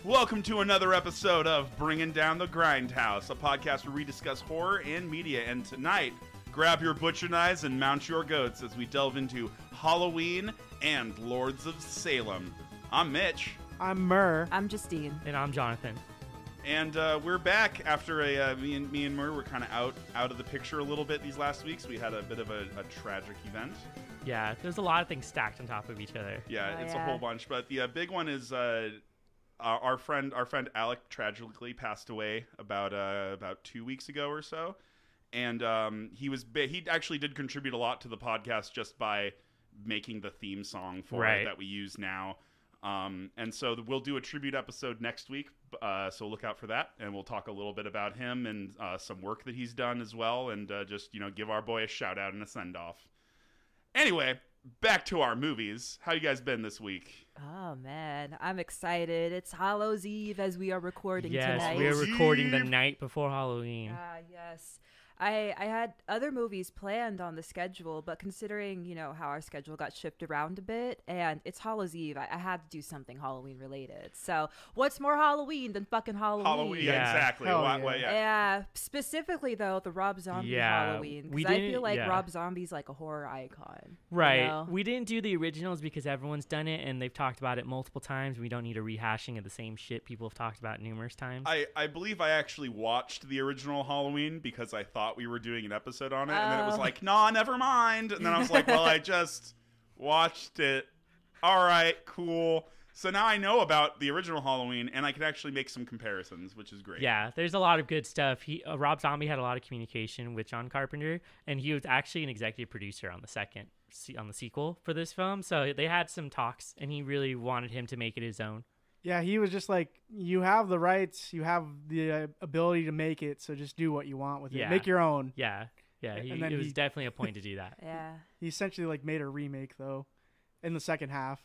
Welcome to another episode of Bringing Down the Grindhouse, a podcast where we discuss horror and media. And tonight, grab your butcher knives and mount your goats as we delve into Halloween and Lords of Salem. I'm Mitch. I'm Murr. I'm Justine. And I'm Jonathan. And we're back after me and Murr were kind of out of the picture a little bit these last weeks. We had a bit of a tragic event. Yeah, there's a lot of things stacked on top of each other. Yeah, it's a whole bunch. But the big one is our friend Alec tragically passed away about 2 weeks ago or so. And he actually did contribute a lot to the podcast just by making the theme song for it that we use now. And so we'll do a tribute episode next week, so look out for that, and we'll talk a little bit about him and some work that he's done as well, and just give our boy a shout out and a send off. Anyway, back to our movies. How you guys been this week? Oh man, I'm excited. It's Hallows Eve as we are recording tonight. Yes, we are recording the night before Halloween. Yes. I had other movies planned on the schedule, but considering, how our schedule got shifted around a bit, and it's Hallows Eve, I had to do something Halloween related. So what's more Halloween than fucking Halloween? Yeah, exactly. Yeah, specifically though, the Rob Zombie Halloween. Because I feel like Rob Zombie's like a horror icon. Right. We didn't do the originals because everyone's done it and they've talked about it multiple times. We don't need a rehashing of the same shit people have talked about numerous times. I believe I actually watched the original Halloween because I thought we were doing an episode on it, and then it was like, nah, never mind. And then I was like, well, I just watched it. All right, cool. So now I know about the original Halloween, and I can actually make some comparisons, which is great. Yeah, there's a lot of good stuff. Rob Zombie had a lot of communication with John Carpenter, and he was actually an executive producer on the sequel for this film. So they had some talks, and he really wanted him to make it his own. Yeah, he was just like, you have the rights, you have the ability to make it, so just do what you want with it. Make your own. Yeah. It was definitely a point to do that. Yeah. He essentially made a remake, though, in the second half.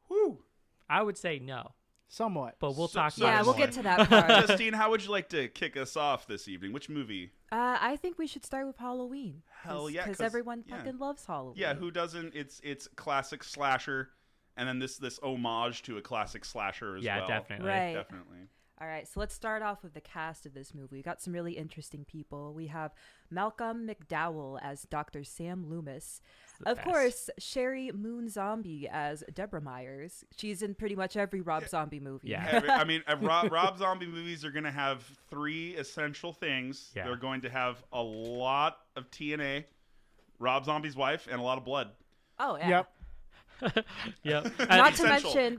Whew. I would say no. Somewhat. But we'll talk about it. Yeah, we'll get to that part. Justine, how would you like to kick us off this evening? Which movie? I think we should start with Halloween. Hell yeah. Because everyone fucking loves Halloween. Yeah, who doesn't? It's classic slasher. And then this homage to a classic slasher as well. Yeah, definitely. Right. Definitely. All right, so let's start off with the cast of this movie. We got some really interesting people. We have Malcolm McDowell as Dr. Sam Loomis. Of course, Sherry Moon Zombie as Deborah Myers. She's in pretty much every Rob Zombie movie. Yeah. Rob Zombie movies are going to have three essential things. Yeah. They're going to have a lot of TNA, Rob Zombie's wife, and a lot of blood. Oh, yeah. Yep. Yep. Not to mention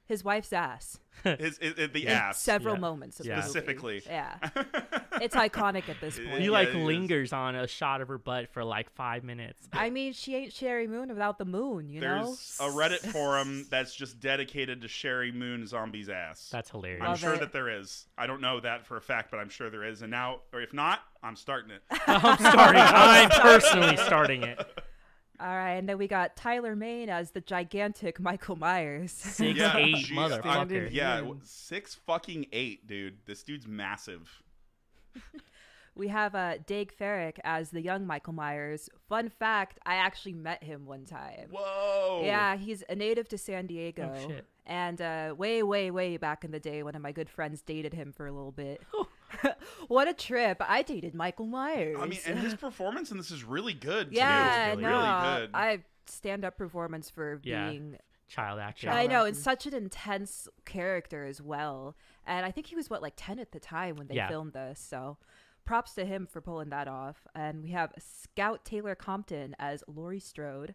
his wife's ass. The ass. Several moments of the movie. Specifically. Yeah. It's iconic at this point. He lingers on a shot of her butt for like 5 minutes. I mean, she ain't Sherry Moon without the moon, you know? There's a Reddit forum that's just dedicated to Sherry Moon Zombie's ass. That's hilarious. I'm sure that there is. I don't know that for a fact, but I'm sure there is. And now, or if not, I'm starting it. I'm personally starting it. All right, and then we got Tyler Mane as the gigantic Michael Myers. 6'8" motherfucker. Yeah, 6'8", dude. This dude's massive. We have Daeg Farrick as the young Michael Myers. Fun fact, I actually met him one time. Whoa. Yeah, he's a native to San Diego. Oh, shit. And way, way, way back in the day, one of my good friends dated him for a little bit. What a trip. I dated Michael Myers. I mean, and his performance in this is really good, too. Yeah, It's really good. I stand-up performance for being... Child actor. I know, and such an intense character as well. And I think he was, 10 at the time when they filmed this, so... Props to him for pulling that off. And we have Scout Taylor Compton as Laurie Strode,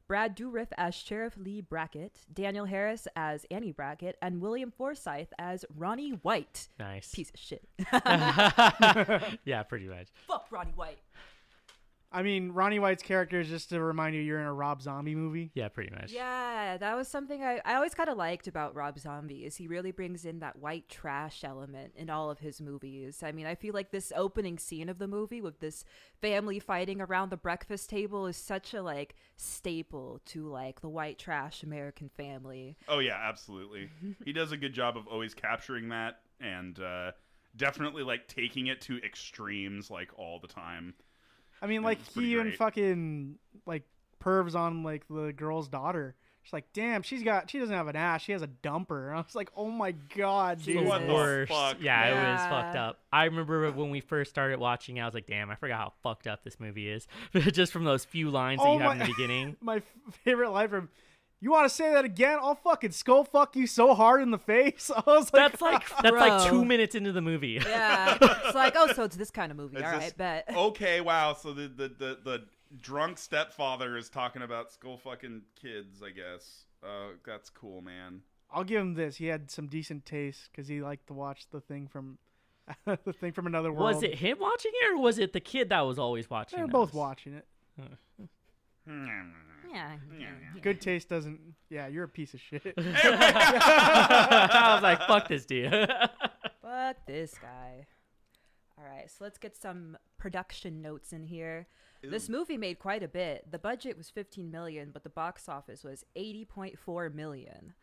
Brad Dourif as Sheriff Lee Brackett, Daniel Harris as Annie Brackett, and William Forsythe as Ronnie White. Nice. Piece of shit. Yeah, pretty much. Fuck Ronnie White. I mean, Ronnie White's character is just to remind you you're in a Rob Zombie movie. Yeah, pretty much. Yeah, that was something I always kind of liked about Rob Zombie is he really brings in that white trash element in all of his movies. I mean, I feel like this opening scene of the movie with this family fighting around the breakfast table is such a staple to the white trash American family. Oh yeah, absolutely. He does a good job of always capturing that and definitely taking it to extremes all the time. I mean, he even fucking pervs on the girl's daughter She's like, damn, she doesn't have an ass. She has a dumper. And I was like, oh my God, dude. What the Worst. fuck? Yeah, it was fucked up. I remember when we first started watching, I was like, damn, I forgot how fucked up this movie is. Just from those few lines that you have in the beginning. My favorite line from, you want to say that again? I'll fucking skull fuck you so hard in the face. I was like, that's like 2 minutes into the movie. Yeah. It's like, oh, so it's this kind of movie. All right, bet. Okay, wow. So the drunk stepfather is talking about skull fucking kids, I guess. That's cool, man. I'll give him this. He had some decent taste because he liked to watch the thing from Another World. Was it him watching it, or was it the kid that was always watching They were those? both watching it. Yeah. Good taste doesn't. Yeah, you're a piece of shit. I was like, fuck this dude. Fuck this guy. All right, so let's get some production notes in here. This movie made quite a bit. The budget was $15 million, but the box office was $80.4 million.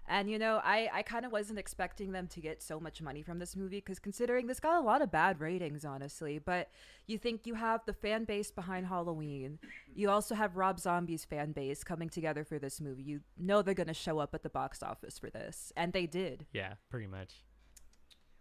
And, you know, I kind of wasn't expecting them to get so much money from this movie because considering this got a lot of bad ratings, honestly. But you think you have the fan base behind Halloween. You also have Rob Zombie's fan base coming together for this movie. You know they're going to show up at the box office for this. And they did. Yeah, pretty much.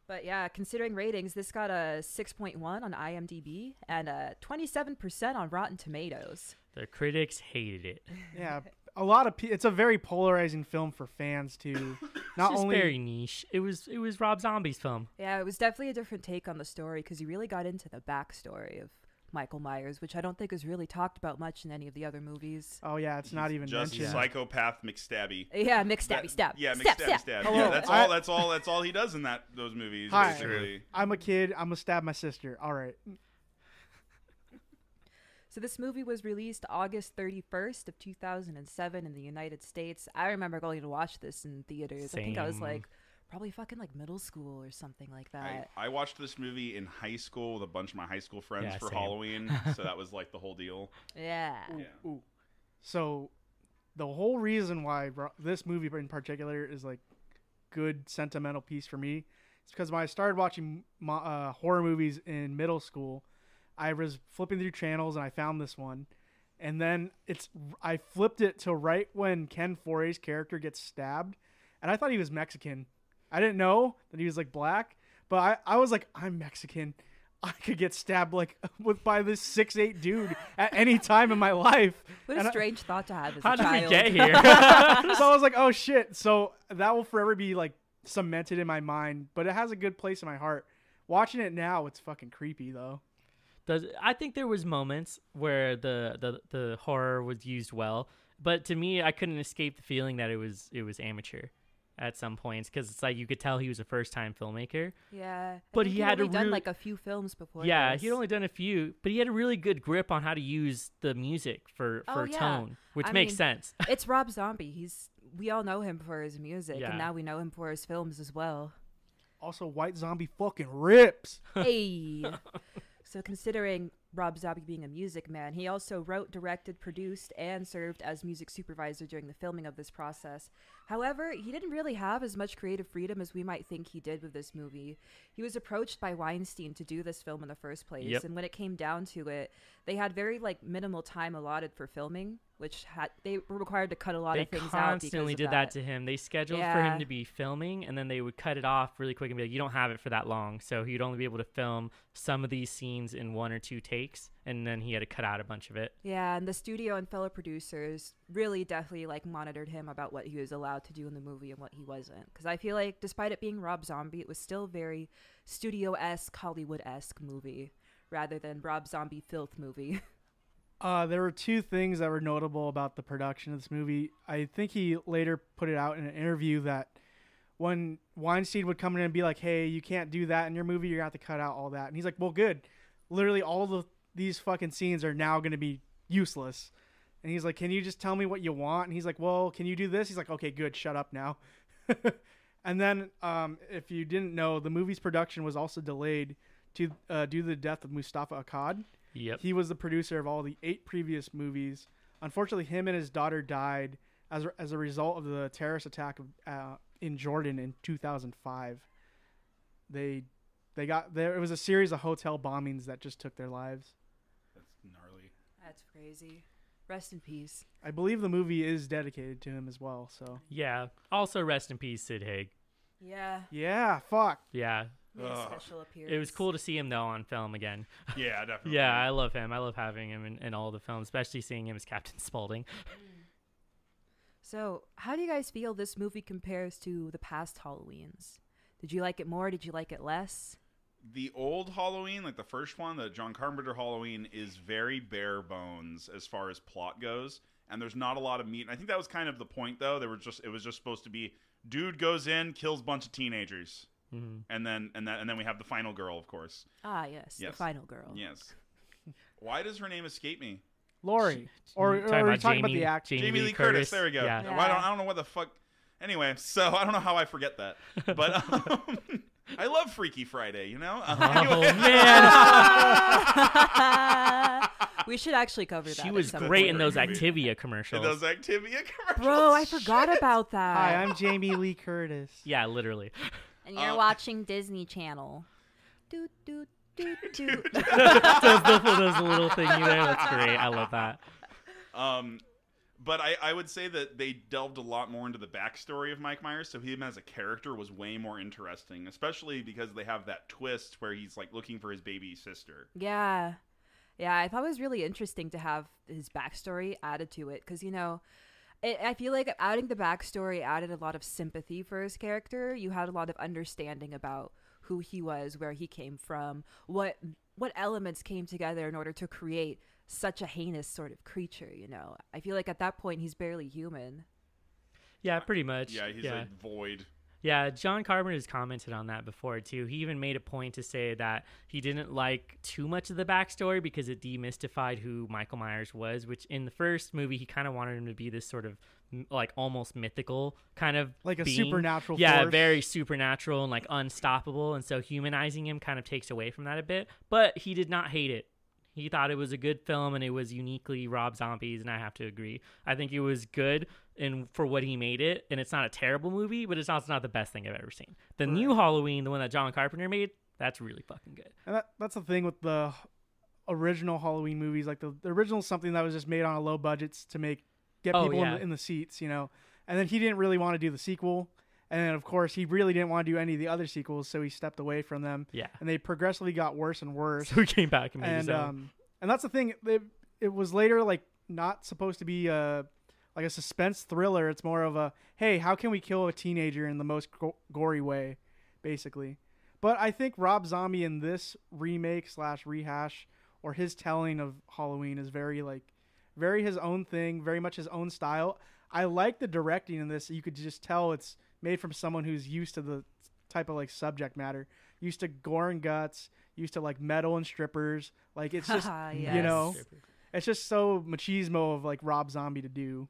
But yeah, considering ratings, this got a 6.1 on IMDb and a 27% on Rotten Tomatoes. The critics hated it. Yeah, a lot of it's a very polarizing film for fans too. Not It's just only very niche. It was Rob Zombie's film. Yeah, it was definitely a different take on the story because he really got into the backstory of Michael Myers, which I don't think is really talked about much in any of the other movies. Oh yeah, it's not even just mentioned. psychopath McStabby. Yeah, McStabby stab. Yeah, Stab, McStabby stab. stab. Hello, Yeah, that's all he does in those movies. Hi. Basically. I'm a kid. I'm gonna stab my sister. All right. So this movie was released August 31st of 2007 in the United States. I remember going to watch this in theaters. I think I was Same. like probably fucking like middle school or something like that. I watched this movie in high school with a bunch of my high school friends Yeah, for same. Halloween, so that was like the whole deal. Yeah. Ooh. So, the whole reason why this movie in particular is like good sentimental piece for me is because when I started watching horror movies in middle school, I was flipping through channels and I found this one, and then I flipped it to right when Ken Forey's character gets stabbed, and I thought he was Mexican. I didn't know that he was like black, but I was like, I'm Mexican. I could get stabbed like by this 6'8" dude at any time in my life. What And a strange thought to have as How a did child. we get here? so I was like, oh shit. So that will forever be like cemented in my mind, but it has a good place in my heart. Watching it now, it's fucking creepy though. I think there was moments where the horror was used well, but to me, I couldn't escape the feeling that it was amateur at some points because it's like you could tell he was a first-time filmmaker. Yeah. But I think he had only a done really- like a few films before. Yeah, this. he'd only done a few, but he had a really good grip on how to use the music for yeah. tone, which I makes mean, sense. It's Rob Zombie. We all know him for his music, Yeah. and now we know him for his films as well. Also, White Zombie fucking rips. Hey. So considering Rob Zombie being a music man, he also wrote, directed, produced, and served as music supervisor during the filming of this process. However, he didn't really have as much creative freedom as we might think he did with this movie. He was approached by Weinstein to do this film in the first place, Yep. and when it came down to it, they had very minimal time allotted for filming, which they were required to cut a lot They of things out. constantly because of did that to him. They scheduled for Yeah. him to be filming, and then they would cut it off really quick and be like, you don't have it for that long. So he'd only be able to film some of these scenes in 1 or 2 takes, and then he had to cut out a bunch of it. Yeah, and the studio and fellow producers really definitely monitored him about what he was allowed to do in the movie and what he wasn't. Because I feel like despite it being Rob Zombie, it was still very studio-esque, Hollywood-esque movie rather than Rob Zombie filth movie. There were 2 things that were notable about the production of this movie. I think he later put it out in an interview that when Weinstein would come in and be like, hey, you can't do that in your movie, you're going to have to cut out all that. And he's like, well, good. Literally all these fucking scenes are now going to be useless. And he's like, can you just tell me what you want? And he's like, well, can you do this? He's like, okay, good, shut up now. And then if you didn't know, the movie's production was also delayed due to the death of Mustafa Akkad. Yep. He was the producer of all the 8 previous movies. Unfortunately, him and his daughter died as a result of the terrorist attack in Jordan in 2005. It was a series of hotel bombings that just took their lives. That's gnarly. That's crazy. Rest in peace. I believe the movie is dedicated to him as well. So Yeah. Also, rest in peace, Sid Haig. Yeah. yeah, fuck. Yeah. Made a special appearance. It was cool to see him though on film again. Yeah, definitely. Yeah, I love him. I love having him in all the films, especially seeing him as Captain Spaulding. So, how do you guys feel this movie compares to the past Halloweens? Did you like it more? Did you like it less? The old Halloween, like the first one, the John Carpenter Halloween, is very bare bones as far as plot goes, and there's not a lot of meat. And I think that was kind of the point, though. It was just supposed to be dude goes in, kills a bunch of teenagers, and then we have the final girl, of course. Ah, yes, the final girl. Yes. Why does her name escape me? Lori. Or are you talking about the actor? Jamie Lee Curtis. There we go. Yeah. Well, I don't know what the fuck. Anyway, so I don't know how I forget that, but I love Freaky Friday. You know. Oh man. We should actually cover that. She was great in those Activia commercials. Those Activia commercials. Bro, I forgot about that. Hi, I'm Jamie Lee Curtis. Yeah, literally. And you're watching Disney Channel. Doot, doot, doot, doot. Those little thingy there. That's great. I love that. But I would say that they delved a lot more into the backstory of Mike Myers, so him as a character was way more interesting, especially because they have that twist where he's like looking for his baby sister. Yeah. Yeah, I thought it was really interesting to have his backstory added to it because, you know, I feel like adding the backstory added a lot of sympathy for his character. You had a lot of understanding about who he was, where he came from, what elements came together in order to create such a heinous sort of creature, you know. I feel like at that point he's barely human. Yeah, pretty much. Yeah, he's a void. Yeah, John Carpenter's commented on that before, too. He even made a point to say that he didn't like too much of the backstory because it demystified who Michael Myers was, which in the first movie, he kind of wanted him to be this sort of, like, almost mythical kind of like a being. supernatural Yeah, force. very supernatural and, like, unstoppable. And so humanizing him kind of takes away from that a bit. But he did not hate it. He thought it was a good film and it was uniquely Rob Zombie's, and I have to agree. I think it was good for what he made it, and it's not a terrible movie, but it's also not the best thing I've ever seen. The new Halloween, the one that John Carpenter made, that's really fucking good. And that's the thing with the original Halloween movies. Like the original is something that was just made on a low budgets to get people in the seats, you know. And then he didn't really want to do the sequel. And then, of course, he really didn't want to do any of the other sequels, so he stepped away from them. Yeah. And they progressively got worse and worse. So he came back and made his own. And that's the thing. It was later, like, not supposed to be like a suspense thriller. It's more of a, hey, how can we kill a teenager in the most gory way, basically. But I think Rob Zombie in this remake / rehash, or his telling of Halloween, is very his own thing, very much his own style. I like the directing in this. You could just tell it's made from someone who's used to the type of, like, subject matter, used to gore and guts, used to, like, metal and strippers. Like, it's just, yes. you know, it's just so machismo of, like, Rob Zombie to do.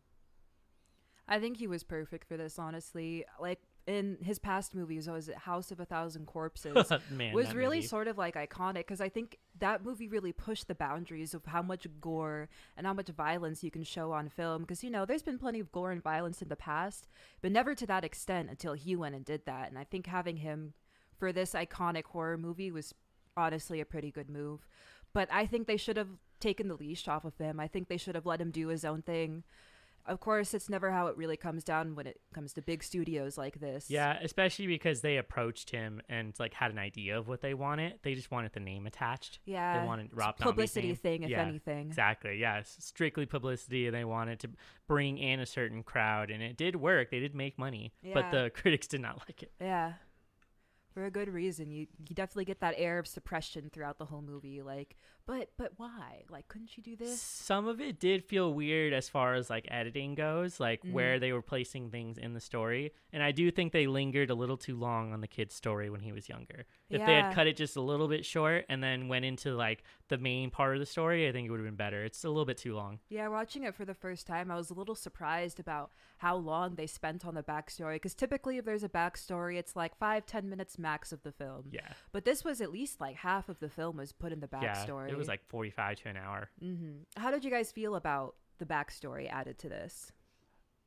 I think he was perfect for this, honestly. Like, in his past movies, was it House of a Thousand Corpses? Man, was really sort of, like, iconic, because I think that movie really pushed the boundaries of how much gore and how much violence you can show on film. Because, you know, there's been plenty of gore and violence in the past, but never to that extent until he went and did that. And I think having him for this iconic horror movie was honestly a pretty good move. But I think they should have taken the leash off of him. I think they should have let him do his own thing. Of course, it's never how it really comes down when it comes to big studios like this. Yeah, especially because they approached him and, like, had an idea of what they wanted. They just wanted the name attached. Yeah, they wanted Rob Zombie's publicity name. thing, if anything. Exactly. Yeah, strictly publicity, and they wanted to bring in a certain crowd, and it did work. They did make money, but the critics did not like it. Yeah. For a good reason. You definitely get that air of suppression throughout the whole movie. Like, but why? Like, couldn't you do this? Some of it did feel weird as far as, like, editing goes, like where they were placing things in the story. And I do think they lingered a little too long on the kid's story when he was younger. If they had cut it just a little bit short and then went into, like, the main part of the story, I think it would have been better. It's a little bit too long. Yeah, watching it for the first time, I was a little surprised about how long they spent on the backstory. Because typically if there's a backstory, it's like 5-10 minutes max of the film. Yeah. But this was at least like half of the film was put in the backstory. Yeah, it was like 45 to an hour. How did you guys feel about the backstory added to this?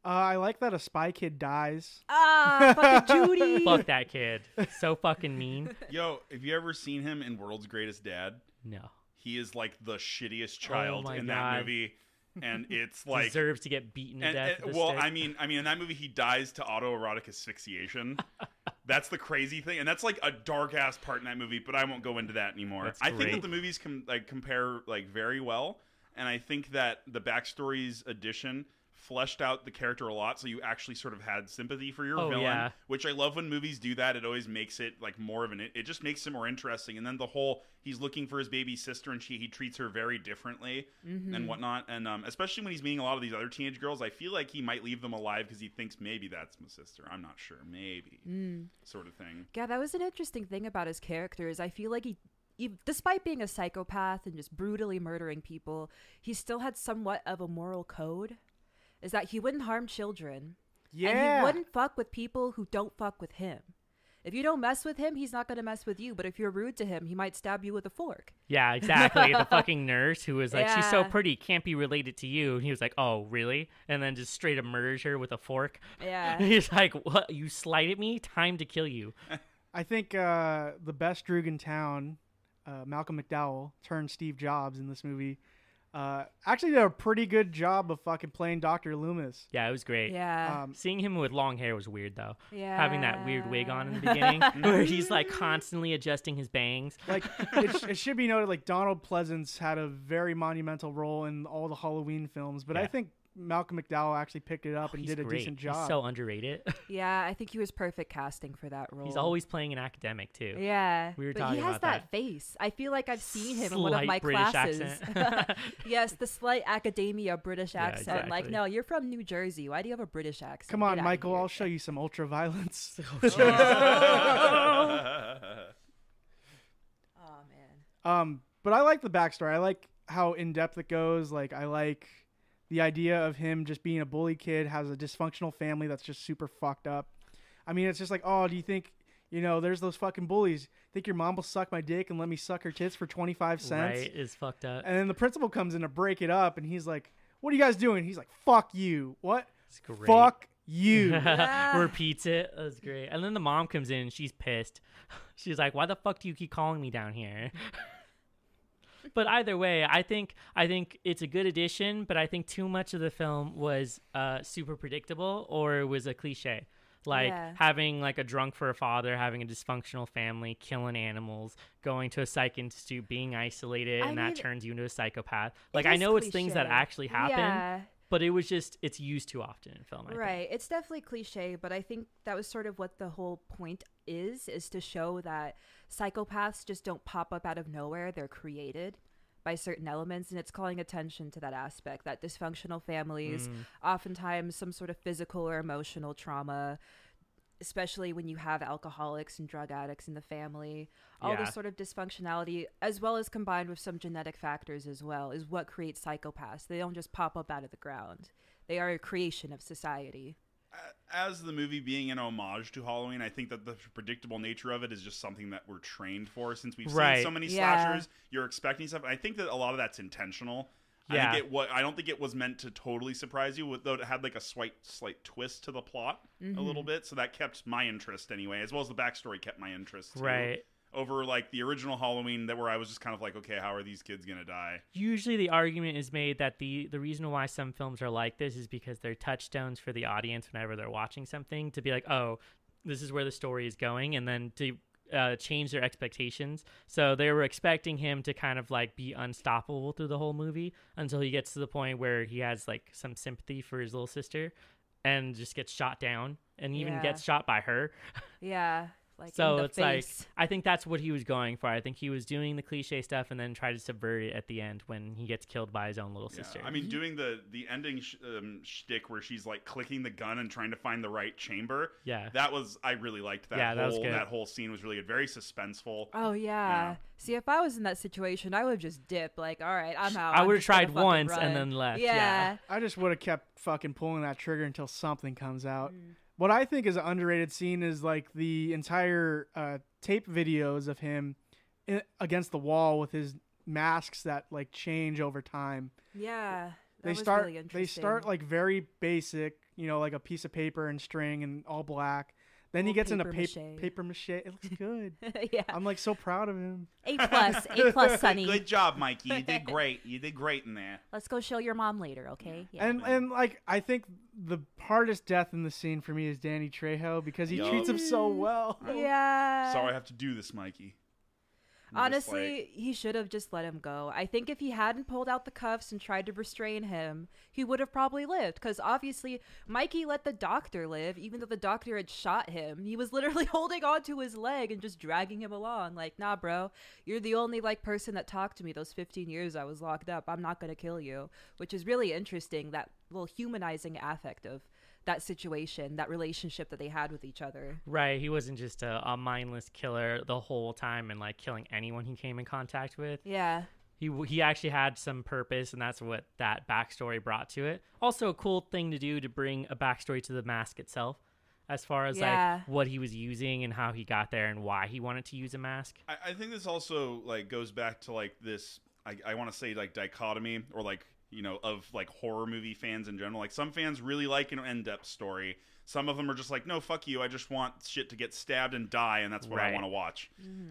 I like that a spy kid dies. Ah, fucking Judy. Fuck that kid. So fucking mean. Yo, have you ever seen him in World's Greatest Dad? No. He is like the shittiest child in that movie. and it's like deserves to get beaten to death. With a stick. I mean, in that movie, he dies to autoerotic asphyxiation. That's the crazy thing, and that's like a dark ass part in that movie. But I won't go into that anymore. I think that the movies compare like very well, and I think that the backstories addition fleshed out the character a lot, so you actually sort of had sympathy for your villain, which I love when movies do that. It always makes it like more of it just makes it more interesting. And then the whole he's looking for his baby sister and he treats her very differently and whatnot. And especially when he's meeting a lot of these other teenage girls, I feel like he might leave them alive because he thinks maybe that's my sister. I'm not sure, maybe sort of thing. Yeah, that was an interesting thing about his character is I feel like he despite being a psychopath and just brutally murdering people, he still had somewhat of a moral code. Is that he wouldn't harm children. Yeah. And he wouldn't fuck with people who don't fuck with him. If you don't mess with him, he's not going to mess with you. But if you're rude to him, he might stab you with a fork. Yeah, exactly. The fucking nurse who was like, she's so pretty, can't be related to you. And he was like, oh, really? And then just straight up murders her with a fork. Yeah. He's like, what? You slighted me? Time to kill you. I think the best Droog in town, Malcolm McDowell, turned Steve Jobs in this movie. Actually did a pretty good job of fucking playing Dr. Loomis. Yeah, it was great. Yeah. Seeing him with long hair was weird, though. Yeah. Having that weird wig on in the beginning where he's, like, constantly adjusting his bangs. Like, it should be noted, like, Donald Pleasance had a very monumental role in all the Halloween films, but I think Malcolm McDowell actually picked it up and did a decent job. He's so underrated. Yeah, I think he was perfect casting for that role. He's always playing an academic, too. Yeah. We were but talking he has about that face. I feel like I've seen him in Slight one of my British classes. accent. Yes, the slight academia British accent. Exactly. Like, no, you're from New Jersey. Why do you have a British accent? Come on, Michael, I'll show you some ultra violence. Oh, man. But I like the backstory. I like how in-depth it goes. Like, I like the idea of him just being a bully kid, has a dysfunctional family that's just super fucked up. I mean, it's just like, oh, do you think, there's those fucking bullies. Think your mom will suck my dick and let me suck her tits for 25 cents? Right, is fucked up. And then the principal comes in to break it up, and he's like, what are you guys doing? He's like, fuck you. What? It's great. Fuck you. Repeats it. That's great. And then the mom comes in and she's pissed. She's like, why the fuck do you keep calling me down here? But either way, I think it's a good addition, but I think too much of the film was super predictable or was a cliche. Like having like a drunk for a father, having a dysfunctional family, killing animals, going to a psych institute, being isolated, and that turns you into a psychopath. Like, I know it's things that actually happen, but it was just, it's used too often in film. Right. It's definitely cliche, but I think that was sort of what the whole point is to show that psychopaths just don't pop up out of nowhere. They're created by certain elements, and it's calling attention to that aspect, that dysfunctional families, oftentimes some sort of physical or emotional trauma, especially when you have alcoholics and drug addicts in the family. All this sort of dysfunctionality, as well as combined with some genetic factors as well, is what creates psychopaths. They don't just pop up out of the ground. They are a creation of society. As the movie being an homage to Halloween, I think that the predictable nature of it is just something that we're trained for. Since we've seen so many slashers, you're expecting stuff. I think that a lot of that's intentional. Yeah. I don't think it was meant to totally surprise you, though it had like a slight twist to the plot a little bit. So that kept my interest anyway, as well as the backstory kept my interest too. Right. Over like the original Halloween where I was just kind of like, okay, how are these kids gonna die? Usually the argument is made that the reason why some films are like this is because they're touchstones for the audience whenever they're watching something, to be like, oh, this is where the story is going, and then to change their expectations. So they were expecting him to kind of like be unstoppable through the whole movie until he gets to the point where he has like some sympathy for his little sister and just gets shot down and even gets shot by her. Yeah. Like, so it's like, I think that's what he was going for. I think he was doing the cliche stuff and then tried to subvert it at the end when he gets killed by his own little sister. I mean, doing the ending shtick where she's like clicking the gun and trying to find the right chamber. Yeah, I really liked that. Yeah, that whole scene was really good, very suspenseful. Oh yeah. See, if I was in that situation, I would just dip. Like, all right, I'm out. I would have tried once and then left. Yeah. I just would have kept fucking pulling that trigger until something comes out. What I think is an underrated scene is like the entire tape videos of him against the wall with his masks that like change over time. Yeah, they start really interesting. They start like very basic, like a piece of paper and string and all black. Then he gets into papier-mâché. paper mache. It looks good. Yeah. I'm like so proud of him. A+, Sonny. Good job, Mikey. You did great. You did great in there. Let's go show your mom later, okay? Yeah. And like I think the hardest death in the scene for me is Danny Trejo because he treats him so well. Yeah. Sorry I have to do this, Mikey. Honestly, he should have just let him go. I think if he hadn't pulled out the cuffs and tried to restrain him, he would have probably lived. Because obviously, Mikey let the doctor live, even though the doctor had shot him. He was literally holding onto his leg and just dragging him along. Like, nah, bro, you're the only like person that talked to me those 15 years I was locked up. I'm not gonna kill you. Which is really interesting. That little humanizing affect of that situation, that relationship that they had with each other. Right. He wasn't just a mindless killer the whole time and like killing anyone he came in contact with. Yeah. He actually had some purpose, and that's what that backstory brought to it. Also a cool thing to do to bring a backstory to the mask itself, as far as like what he was using and how he got there and why he wanted to use a mask. I think this also like goes back to like this, I want to say like dichotomy or like, you know, of like horror movie fans in general. Like some fans really like an in-depth story. Some of them are just like, no, fuck you. I just want shit to get stabbed and die, and that's what I want to watch.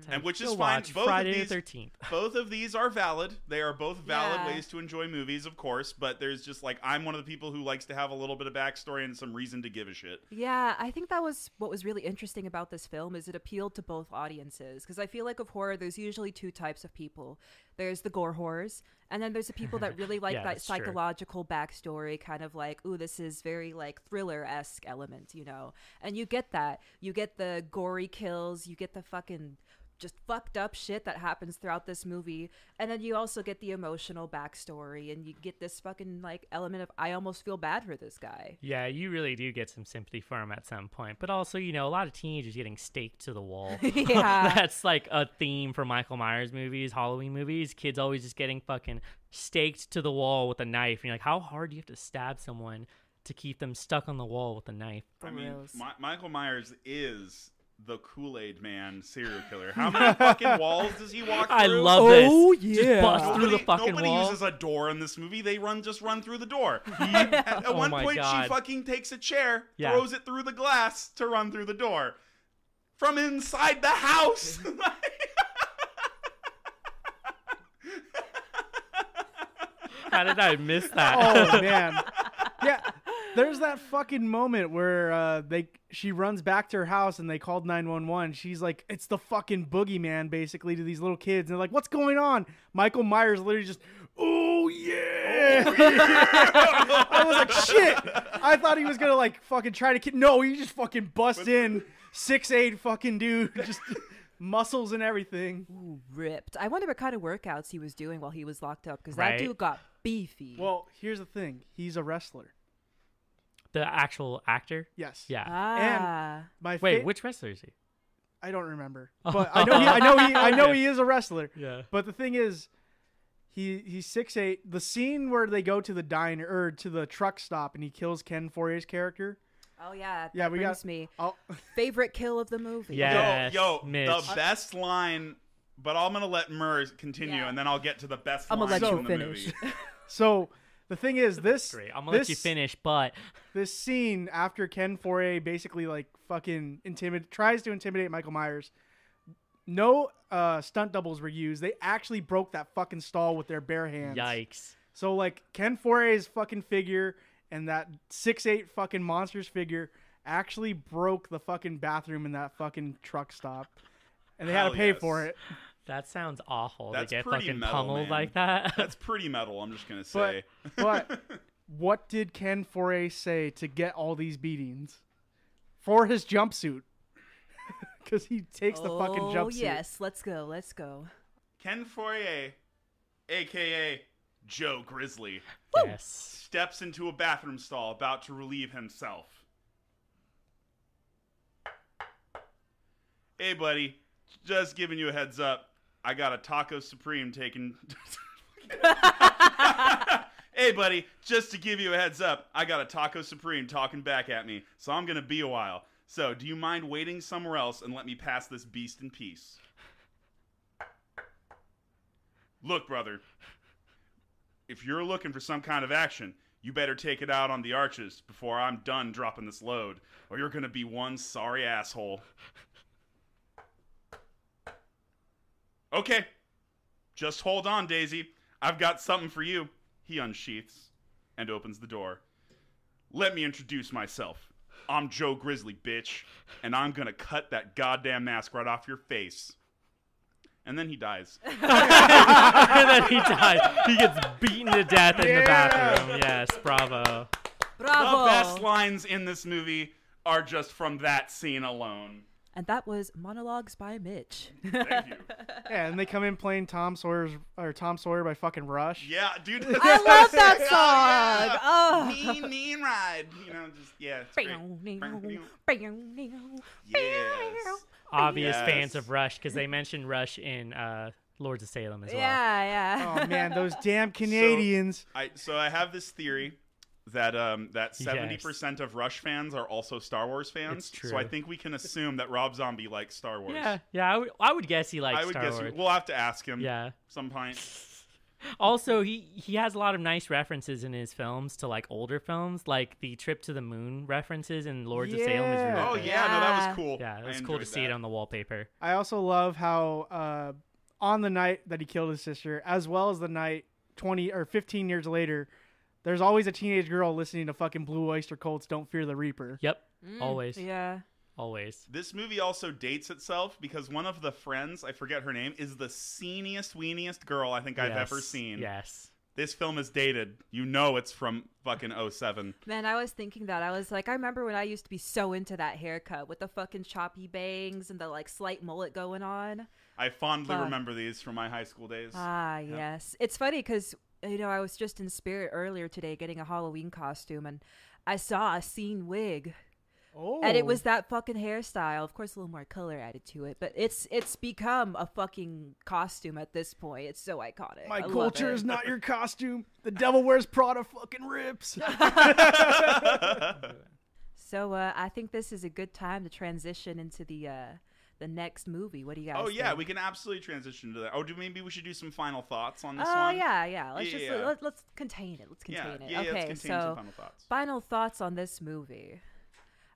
And which is fine. Both Friday of the these, 13th. both of these are valid. They are both valid ways to enjoy movies, of course. But there's just like, I'm one of the people who likes to have a little bit of backstory and some reason to give a shit. Yeah, I think that was what was really interesting about this film is it appealed to both audiences. Because I feel like of horror, there's usually two types of people. There's the gore whores, and then there's the people that really like that psychological backstory, kind of like, ooh, this is very like thriller-esque element, you know? And you get that. You get the gory kills, you get the fucking just fucked up shit that happens throughout this movie, and then you also get the emotional backstory, and you get this fucking like element of I almost feel bad for this guy. Yeah, you really do get some sympathy for him at some point, but also, you know, a lot of teenagers getting staked to the wall. Yeah. That's like a theme for Michael Myers movies, Halloween movies. Kids always just getting fucking staked to the wall with a knife, and you're like, how hard do you have to stab someone to keep them stuck on the wall with a knife? I mean, Michael Myers is the Kool-Aid Man serial killer. How many fucking walls does he walk through? I love this. Oh, yeah. Just bust through the fucking nobody wall. uses a door in this movie. They just run through the door. At one point, she fucking takes a chair, throws it through the glass to run through the door. From inside the house. How did I miss that? Oh, man. Yeah. There's that fucking moment where she runs back to her house and they called 911. She's like, it's the fucking boogeyman, basically, to these little kids. And they're like, what's going on? Michael Myers literally just, oh, yeah. I was like, shit. I thought he was going to, like, fucking try to kill. No, he just fucking bust in. 6'8" fucking dude. Just muscles and everything. Ooh, ripped. I wonder what kind of workouts he was doing while he was locked up, because that dude got beefy. Well, here's the thing. He's a wrestler. The actual actor? Yes. Yeah. Ah. And wait, which wrestler is he? I don't remember, but I know he is a wrestler. Yeah. But the thing is, he's 6'8". The scene where they go to the diner or to the truck stop and he kills Ken Fourier's character. Oh yeah. Yeah, we brings got me oh. favorite kill of the movie. Yes, yo, Mitch. the best line. But I'm gonna let Murs continue, and then I'll get to the best line let you in the finish. movie. So the thing is, this great. I'm gonna let you finish, but this scene after Ken Fourier basically like fucking tries to intimidate Michael Myers. No stunt doubles were used. They actually broke that fucking stall with their bare hands. Yikes. So like Ken Fourier's fucking figure and that 6'8" fucking monster's figure actually broke the fucking bathroom in that fucking truck stop, and they had to pay for it. That sounds awful. That's to get pretty fucking metal, pummeled man. like that. That's pretty metal, I'm just gonna say. But what did Ken Fourier say to get all these beatings? For his jumpsuit. Because he takes the fucking jumpsuit. Oh, yes. Let's go. Ken Fourier, a.k.a. Joe Grizzly, Yes. steps into a bathroom stall about to relieve himself. Hey, buddy. Just giving you a heads up. I got a Taco Supreme taken... Hey, buddy, just to give you a heads up, I got a Taco Supreme talking back at me, so I'm going to be a while. So, do you mind waiting somewhere else and let me pass this beast in peace? Look, brother, if you're looking for some kind of action, You better take it out on the arches before I'm done dropping this load, or you're gonna be one sorry asshole. Okay. Just hold on, Daisy. I've got something for you. He unsheaths and opens the door. Let me introduce myself. I'm Joe Grizzly, bitch, and I'm gonna cut that goddamn mask right off your face. And then he dies. And then he dies. He gets beaten to death in the bathroom. Yes, bravo. Bravo. The best lines in this movie are just from that scene alone. And that was Monologues by Mitch. Thank you. Yeah, and they come in playing Tom Sawyer by fucking Rush. Yeah, dude. I love that song. Oh. Mean ride. You know, just, yeah, it's great. Yes. Obvious Yes. fans of Rush because they mentioned Rush in Lords of Salem as well. Yeah. Oh man, those damn Canadians. So I have this theory that 70% of Rush fans are also Star Wars fans. It's true. So I think we can assume that Rob Zombie likes Star Wars. Yeah. I would guess he likes I would Star guess Wars. we'll have to ask him. Yeah. Some point. Also, he has a lot of nice references in his films to like older films, like the trip to the moon references in Lords of Salem is really Oh good. yeah, no, that was cool. Yeah, it was I cool to enjoyed see that. it on the wallpaper. I also love how on the night that he killed his sister, as well as the night 20 or 15 years later, there's always a teenage girl listening to fucking Blue Oyster Cult's "Don't Fear the Reaper." Yep, always. Yeah. Always. This movie also dates itself because one of the friends, I forget her name, is the seeniest, weeniest girl I think I've ever seen. Yes. This film is dated. You know it's from fucking 07. Man, I was thinking that. I was like, I remember when I used to be so into that haircut with the fucking choppy bangs and the like slight mullet going on. I fondly remember these from my high school days. Yes. It's funny because, I was just in Spirit earlier today getting a Halloween costume and I saw a scene wig. Oh. And it was that fucking hairstyle. Of course, a little more color added to it, but it's become a fucking costume at this point. It's so iconic. My I love culture it. is not your costume. The devil wears Prada fucking rips. So I think this is a good time to transition into the next movie. What do you guys think? Yeah, we can absolutely transition to that. Maybe we should do some final thoughts on this Oh one? yeah. Let's Yeah. let's contain it. Let's contain it. Yeah, Okay, let's contain so some final thoughts. final thoughts on this movie.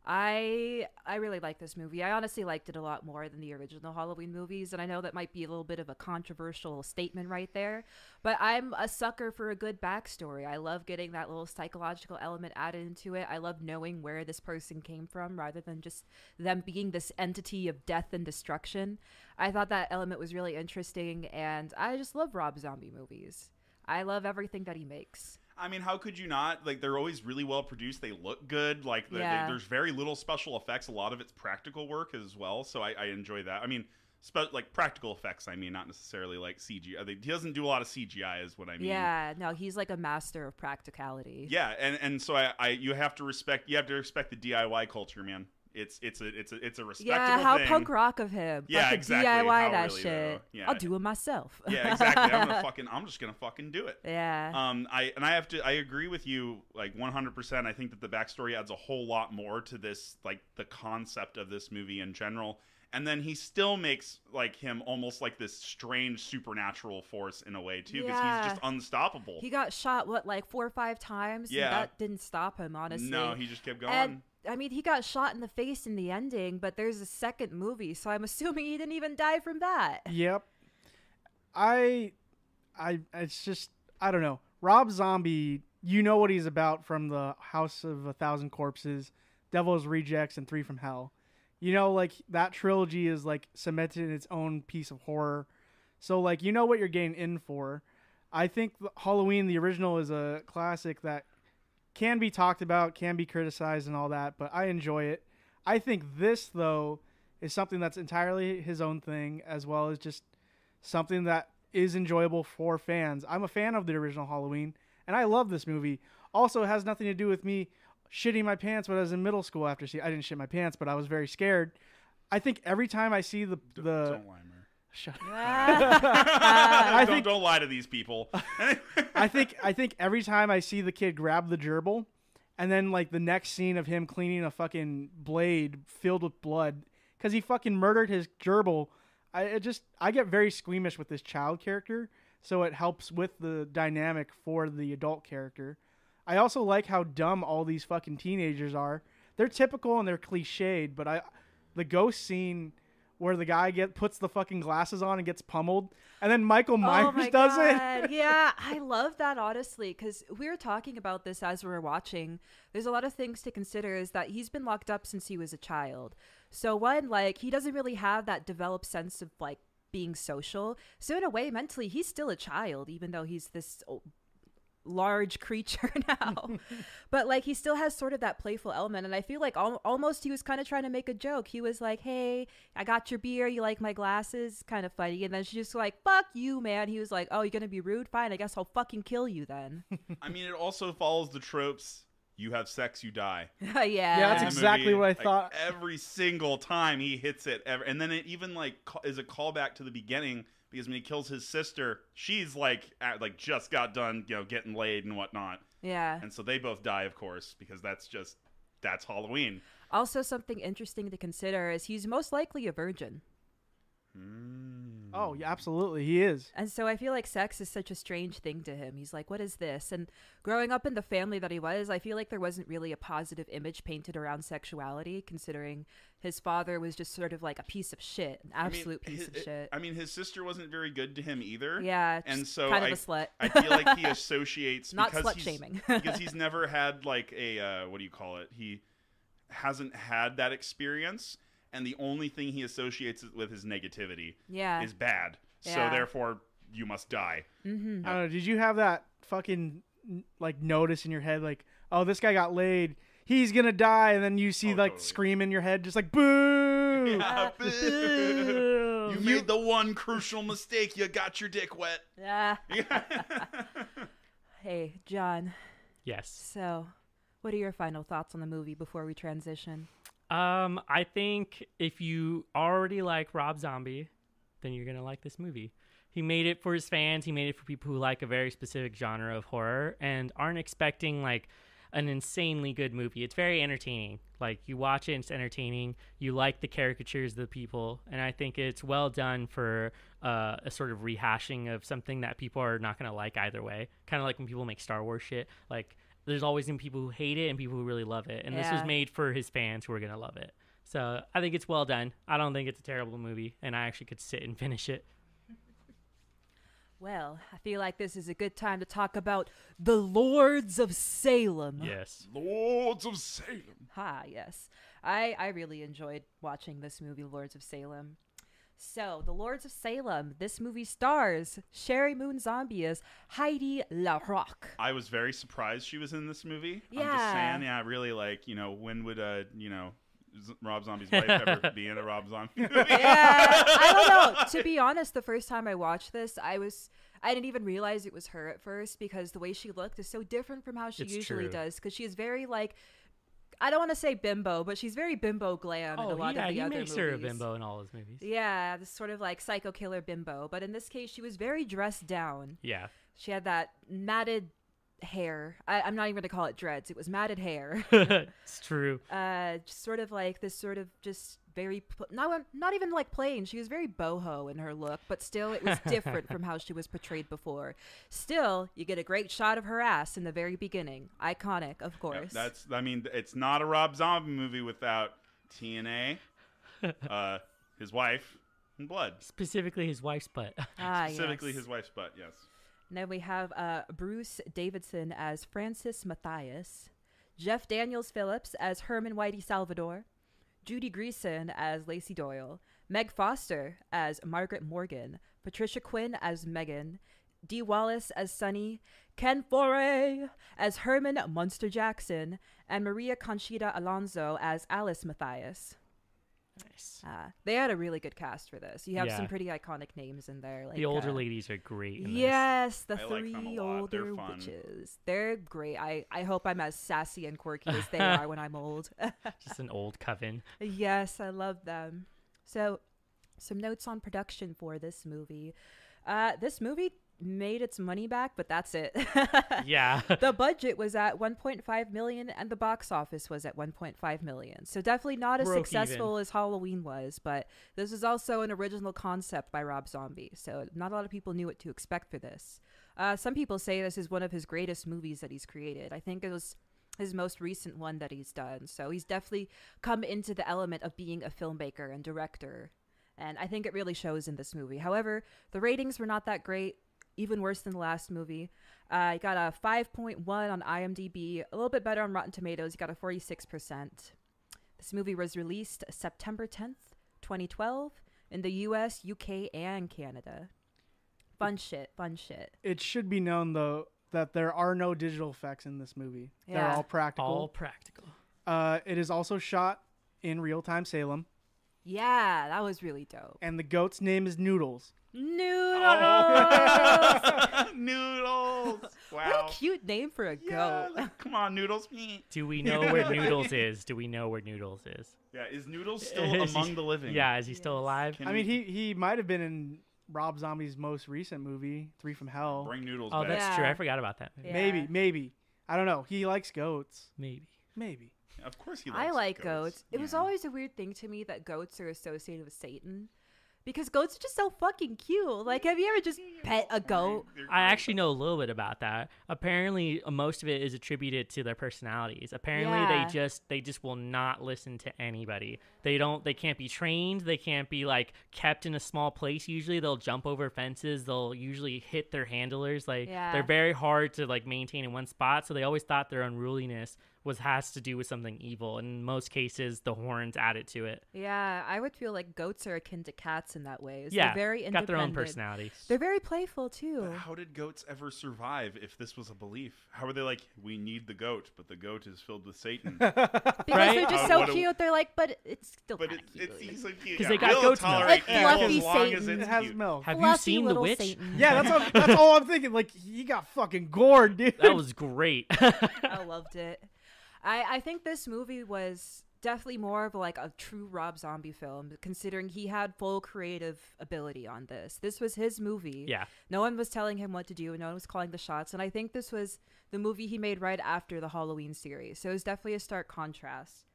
I really like this movie. I honestly liked it a lot more than the original Halloween movies, and I know that might be a little bit of a controversial statement right there, but I'm a sucker for a good backstory. I love getting that little psychological element added into it. I love knowing where this person came from rather than just them being this entity of death and destruction. I thought that element was really interesting, and I just love Rob Zombie movies. I love everything that he makes. I mean, how could you not? Like, they're always really well produced. They look good. Like, there's very little special effects. A lot of it's practical work as well. So I enjoy that. I mean, like practical effects. I mean, not necessarily like CGI. He doesn't do a lot of CGI, is what I mean. Yeah, no, he's like a master of practicality. Yeah, and so you have to respect the DIY culture, man. It's a respectable Yeah, how thing. punk rock of him. Yeah, Fucking exactly. DIY How that really, shit. though. Yeah. I'll do it myself. Yeah, exactly. I'm just gonna fucking do it. Yeah. I agree with you like 100%. I think that the backstory adds a whole lot more to this, like the concept of this movie in general. And then he still makes like him almost like this strange supernatural force in a way too, because he's just unstoppable. He got shot 4 or 5 times. Yeah. And that didn't stop him, honestly. No, he just kept going. And I mean, he got shot in the face in the ending, but there's a second movie, so I'm assuming he didn't even die from that. Yep. It's just, I don't know. Rob Zombie, you know what he's about from the House of a Thousand Corpses, Devil's Rejects, and Three from Hell. You know, like, that trilogy is, like, cemented in its own piece of horror. So, like, you know what you're getting in for. I think Halloween, the original, is a classic that can be talked about, can be criticized and all that, but I enjoy it. I think this, though, is something that's entirely his own thing, as well as just something that is enjoyable for fans. I'm a fan of the original Halloween, and I love this movie. Also, it has nothing to do with me shitting my pants when I was in middle school I didn't shit my pants, but I was very scared. I think every time I see the Don't lie, Mer. Shut up. Don't lie to these people. I think every time I see the kid grab the gerbil, and then like the next scene of him cleaning a fucking blade filled with blood because he fucking murdered his gerbil, I get very squeamish with this child character, so it helps with the dynamic for the adult character. I also like how dumb all these fucking teenagers are. They're typical and they're cliched, but the ghost scene where the guy puts the fucking glasses on and gets pummeled, and then Michael Myers does it. Yeah, I love that, honestly, because we were talking about this as we were watching. There's a lot of things to consider, is that he's been locked up since he was a child. So one, like, he doesn't really have that developed sense of, like, being social. So in a way, mentally, he's still a child, even though he's this large creature now. But like, he still has sort of that playful element, and I feel like almost he was kind of trying to make a joke. He was like, hey, I got your beer, you like my glasses, kind of funny. And then she's just like, fuck you, man. He was like, oh, you're gonna be rude? Fine, I guess I'll fucking kill you then. I mean, it also follows the tropes. You have sex, you die. Yeah, that's exactly what I thought. Every single time he hits it, and then it even like is a callback to the beginning, because when he kills his sister, she's like just got done, getting laid and whatnot. Yeah. And so they both die, of course, because that's Halloween. Also, something interesting to consider is he's most likely a virgin. Oh, yeah, absolutely, he is. And so I feel like sex is such a strange thing to him. He's like, what is this? And growing up in the family that he was, I feel like there wasn't really a positive image painted around sexuality, considering his father was just sort of like a piece of shit, an absolute piece of shit. I mean, his sister wasn't very good to him either. Yeah, and so kind of a slut. I feel like he associates not slut shaming because he's never had like a what do you call it? He hasn't had that experience. And the only thing he associates with his negativity is bad. Yeah. So therefore, you must die. Mm-hmm. I don't know. Did you have that fucking like notice in your head, like, oh, this guy got laid, he's gonna die, and then you see like totally. Scream in your head, just like boo. Yeah, boo. You made the one crucial mistake. You got your dick wet. Yeah. Hey, John. Yes. So, what are your final thoughts on the movie before we transition? I think if you already like Rob Zombie, then you're going to like this movie. He made it for his fans. He made it for people who like a very specific genre of horror and aren't expecting like an insanely good movie. It's very entertaining. Like, you watch it, it's entertaining. You like the caricatures of the people. And I think it's well done for a sort of rehashing of something that people are not going to like either way. Kind of like when people make Star Wars shit. Like, there's always been people who hate it and people who really love it. And this was made for his fans who are going to love it. So I think it's well done. I don't think it's a terrible movie. And I actually could sit and finish it. Well, I feel like this is a good time to talk about the Lords of Salem. Yes. Lords of Salem. Yes. I really enjoyed watching this movie, Lords of Salem. So, The Lords of Salem. This movie stars Sherry Moon Zombie as Heidi LaRocque. I was very surprised she was in this movie. Yeah. I'm just saying, really, like, when would, Rob Zombie's wife ever be in a Rob Zombie movie? Yeah, I don't know. To be honest, the first time I watched this, I didn't even realize it was her at first, because the way she looked is so different from how she usually does. Because she is very, like, I don't want to say bimbo, but she's very bimbo glam in a lot of the other movies. Yeah, he makes her a bimbo in all his movies. Yeah, this sort of like psycho killer bimbo. But in this case, she was very dressed down. Yeah. She had that matted hair. I'm not even going to call it dreads. It was matted hair. It's true. Just sort of like this sort of just very, not even like plain. She was very boho in her look, but still it was different from how she was portrayed before. Still, you get a great shot of her ass in the very beginning. Iconic, of course. Yeah, it's not a Rob Zombie movie without TNA, his wife, and blood. Specifically his wife's butt. Specifically his wife's butt, yes. And then we have Bruce Davidson as Francis Matthias, Jeff Daniels Phillips as Herman Whitey Salvador, Judy Greason as Lacey Doyle, Meg Foster as Margaret Morgan, Patricia Quinn as Megan, Dee Wallace as Sunny, Ken Foray as Herman Munster Jackson, and Maria Conchita Alonso as Alice Matthias. Nice. They had a really good cast for this. You have some pretty iconic names in there. Like, the older ladies are great. Yes, the I three like them a lot. older They're fun. witches. They're great. I hope I'm as sassy and quirky as they are when I'm old. Just an old coven. Yes, I love them. So, some notes on production for this movie. This movie made its money back, but that's it. Yeah. The budget was at 1.5 million and the box office was at 1.5 million. So definitely not as successful as Halloween was, but this is also an original concept by Rob Zombie. So not a lot of people knew what to expect for this. Some people say this is one of his greatest movies that he's created. I think it was his most recent one that he's done. So he's definitely come into the element of being a filmmaker and director. And I think it really shows in this movie. However, the ratings were not that great, even worse than the last movie. He got a 5.1 on IMDb, a little bit better on Rotten Tomatoes. He got a 46%. This movie was released September 10th, 2012 in the US, UK, and Canada. Fun shit. It should be known, though, that there are no digital effects in this movie. Yeah. They're all practical. All practical. It is also shot in real-time Salem. Yeah, that was really dope. And the goat's name is Noodles. Noodles! Noodles! Wow. What a cute name for a Yeah, goat. come on, Noodles. Do we know where Noodles is? Do we know where Noodles is? Yeah, is Noodles still among the living? Yeah, is he still alive? Can I mean, he might have been in Rob Zombie's most recent movie, 3 from Hell. bring Noodles Oh, back. that's Yeah. true. I forgot about that. Yeah. Maybe. I don't know. He likes goats. Maybe. Maybe. Of course he likes I like goats. It was Yeah. always a weird thing to me that goats are associated with Satan. Because goats are just so fucking cute. Like, have you ever just pet a goat? They're I great. actually know a little bit about that. Apparently, most of it is attributed to their personalities. Apparently, Yeah. they just will not listen to anybody. They can't be trained. They can't be like kept in a small place. Usually, they'll jump over fences. They'll usually hit their handlers. Like Yeah. they're very hard to like maintain in one spot. So they always thought their unruliness has to do with something evil. In most cases, the horns added to it. Yeah, I would feel like goats are akin to cats in that way. Yeah, They're very got independent. their own personalities. They're very playful, too. But how did goats ever survive if this was a belief? How are they like, we need the goat, but the goat is filled with Satan? Because Right? they're just What so a- cute. They're like, but it's still But kind of cute. it's so cute. 'Cause they got we'll goat's milk. tolerate Like evil fluffy as long as Satan. it's It has cute. milk. Have you Fluffy seen The little Witch? Satan. Yeah, that's all I'm thinking. Like, he got fucking gored, dude. That was great. I loved it. I think this movie was definitely more of like a true Rob Zombie film, considering he had full creative ability on this. This was his movie. Yeah. No one was telling him what to do. No one was calling the shots. And I think this was the movie he made right after the Halloween series. So it was definitely a stark contrast.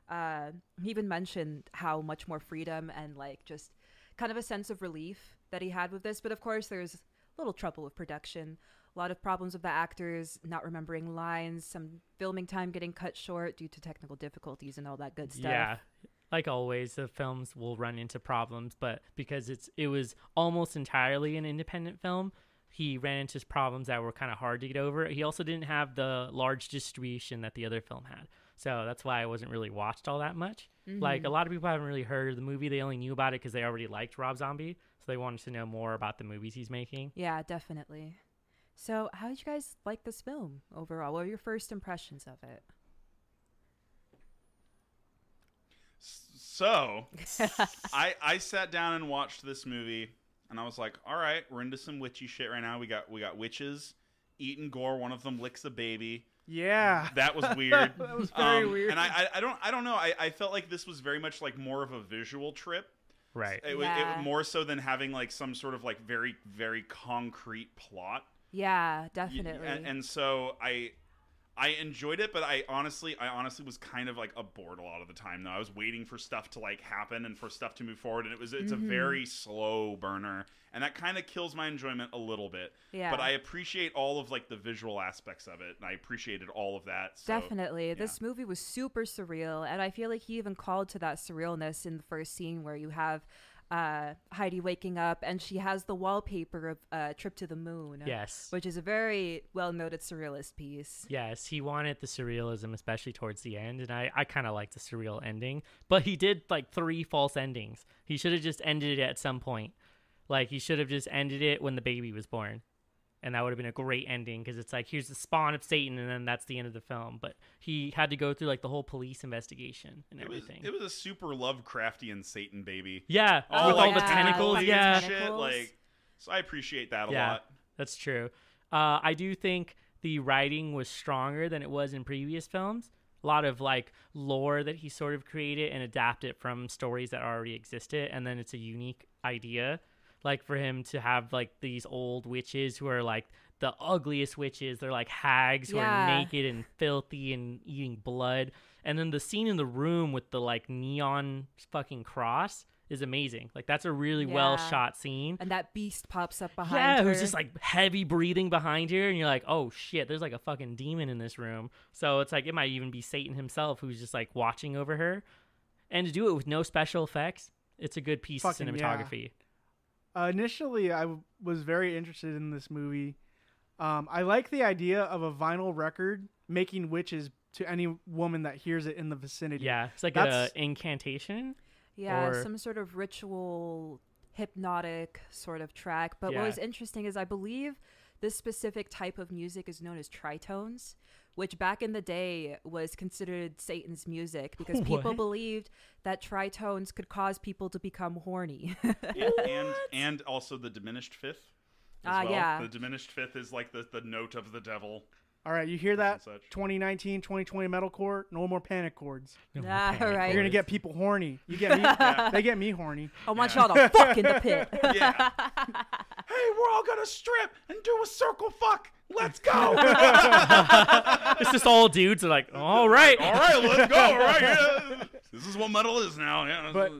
He even mentioned how much more freedom and like just kind of a sense of relief that he had with this. But of course, there's a little trouble with production. A lot of problems with the actors not remembering lines, some filming time getting cut short due to technical difficulties and all that good stuff. Yeah. Like always, the films will run into problems, but because it was almost entirely an independent film, he ran into problems that were kind of hard to get over. He also didn't have the large distribution that the other film had. So that's why I wasn't really watched all that much. Mm-hmm. Like, a lot of people haven't really heard of the movie. They only knew about it because they already liked Rob Zombie. So they wanted to know more about the movies he's making. Yeah, definitely. So how did you guys like this film overall? What were your first impressions of it? So, I sat down and watched this movie, and I was like, all right, we're into some witchy shit right now. We got witches eating gore. One of them licks a baby. Yeah. That was weird. That was very weird. And I don't know. I felt like this was very much like more of a visual trip. Right. It was more so than having like some sort of like very, very concrete plot. Yeah, definitely. And so I enjoyed it, but I honestly was kind of like bored a lot of the time though. I was waiting for stuff to like happen and for stuff to move forward, and it's a very slow burner, and that kind of kills my enjoyment a little bit. Yeah. But I appreciate all of like the visual aspects of it, and I appreciated all of that. So, Definitely. This movie was super surreal, and I feel like he even called to that surrealness in the first scene where you have Heidi waking up and she has the wallpaper of Trip to the Moon. Yes. Which is a very well-noted surrealist piece. Yes, he wanted the surrealism, especially towards the end, and I kind of like the surreal ending. But he did like 3 false endings. He should have just ended it at some point. Like, he should have just ended it when the baby was born. And that would have been a great ending, because it's like, here's the spawn of Satan, and then that's the end of the film. But he had to go through like the whole police investigation and everything. It was a super Lovecraftian Satan baby. Yeah, Oh, with like all the tentacles. aliens Yeah, and shit, like, so I appreciate that a Yeah. lot. That's true. I do think the writing was stronger than it was in previous films. A lot of like lore that he sort of created and adapted from stories that already existed, and then it's a unique idea. Like, for him to have like these old witches who are like the ugliest witches. They're like hags who are naked and filthy and eating blood. And then the scene in the room with the like neon fucking cross is amazing. Like that's a really Yeah. well shot scene. And that beast pops up behind Yeah, her. who's just like heavy breathing behind her, and you're like, oh shit, there's like a fucking demon in this room. So it's like it might even be Satan himself who's just like watching over her. And to do it with no special effects, it's a good piece of cinematography. Initially, I was very interested in this movie. I like the idea of a vinyl record making witches to any woman that hears it in the vicinity. Yeah, it's like an incantation. Yeah, or- some sort of ritual, hypnotic sort of track. But Yeah. what was interesting is I believe this specific type of music is known as tritones, which back in the day was considered Satan's music because people What? believed that tritones could cause people to become horny. and also the diminished fifth. As well. Yeah. The diminished fifth is like the note of the devil. All right, you hear that? Such. 2019, 2020 metalcore, no more panic chords. No more Ah, panic right. You're chords. gonna get people horny. You get me? They get me horny. I want y'all to fuck in the pit. Yeah. Hey, we're all gonna strip and do a circle fuck. Let's go. It's just all dudes are like, all right. All right, let's go. All right, yeah. This is what metal is now. Yeah. But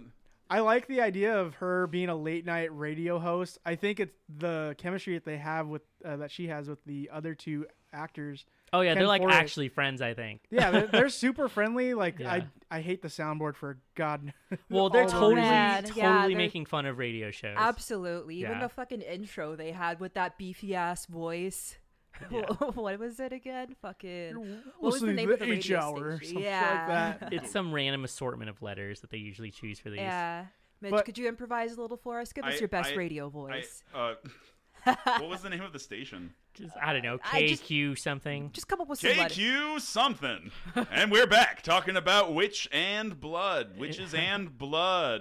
I like the idea of her being a late night radio host. I think it's the chemistry that they have with that she has with the other two actors. Oh yeah, Ken they're like Forrest. actually friends, I think. Yeah, they're super friendly. Like Yeah. I hate the soundboard for God. Well, they're all the totally reasons. man. Yeah, totally they're- making fun of radio shows. Absolutely. Even Yeah. the fucking intro they had with that beefy ass voice. Yeah. What was it again? Fucking. What was the Listening name to of the H radio hour or station? something Yeah. like that. It's some random assortment of letters that they usually choose for these. Yeah. Mitch, But- could you improvise a little for us? Give us I- your best I- radio voice. what was the name of the station? Just, I don't know, I just- KQ something. Just come up with some letters. KQ something. And we're back talking about witches and blood,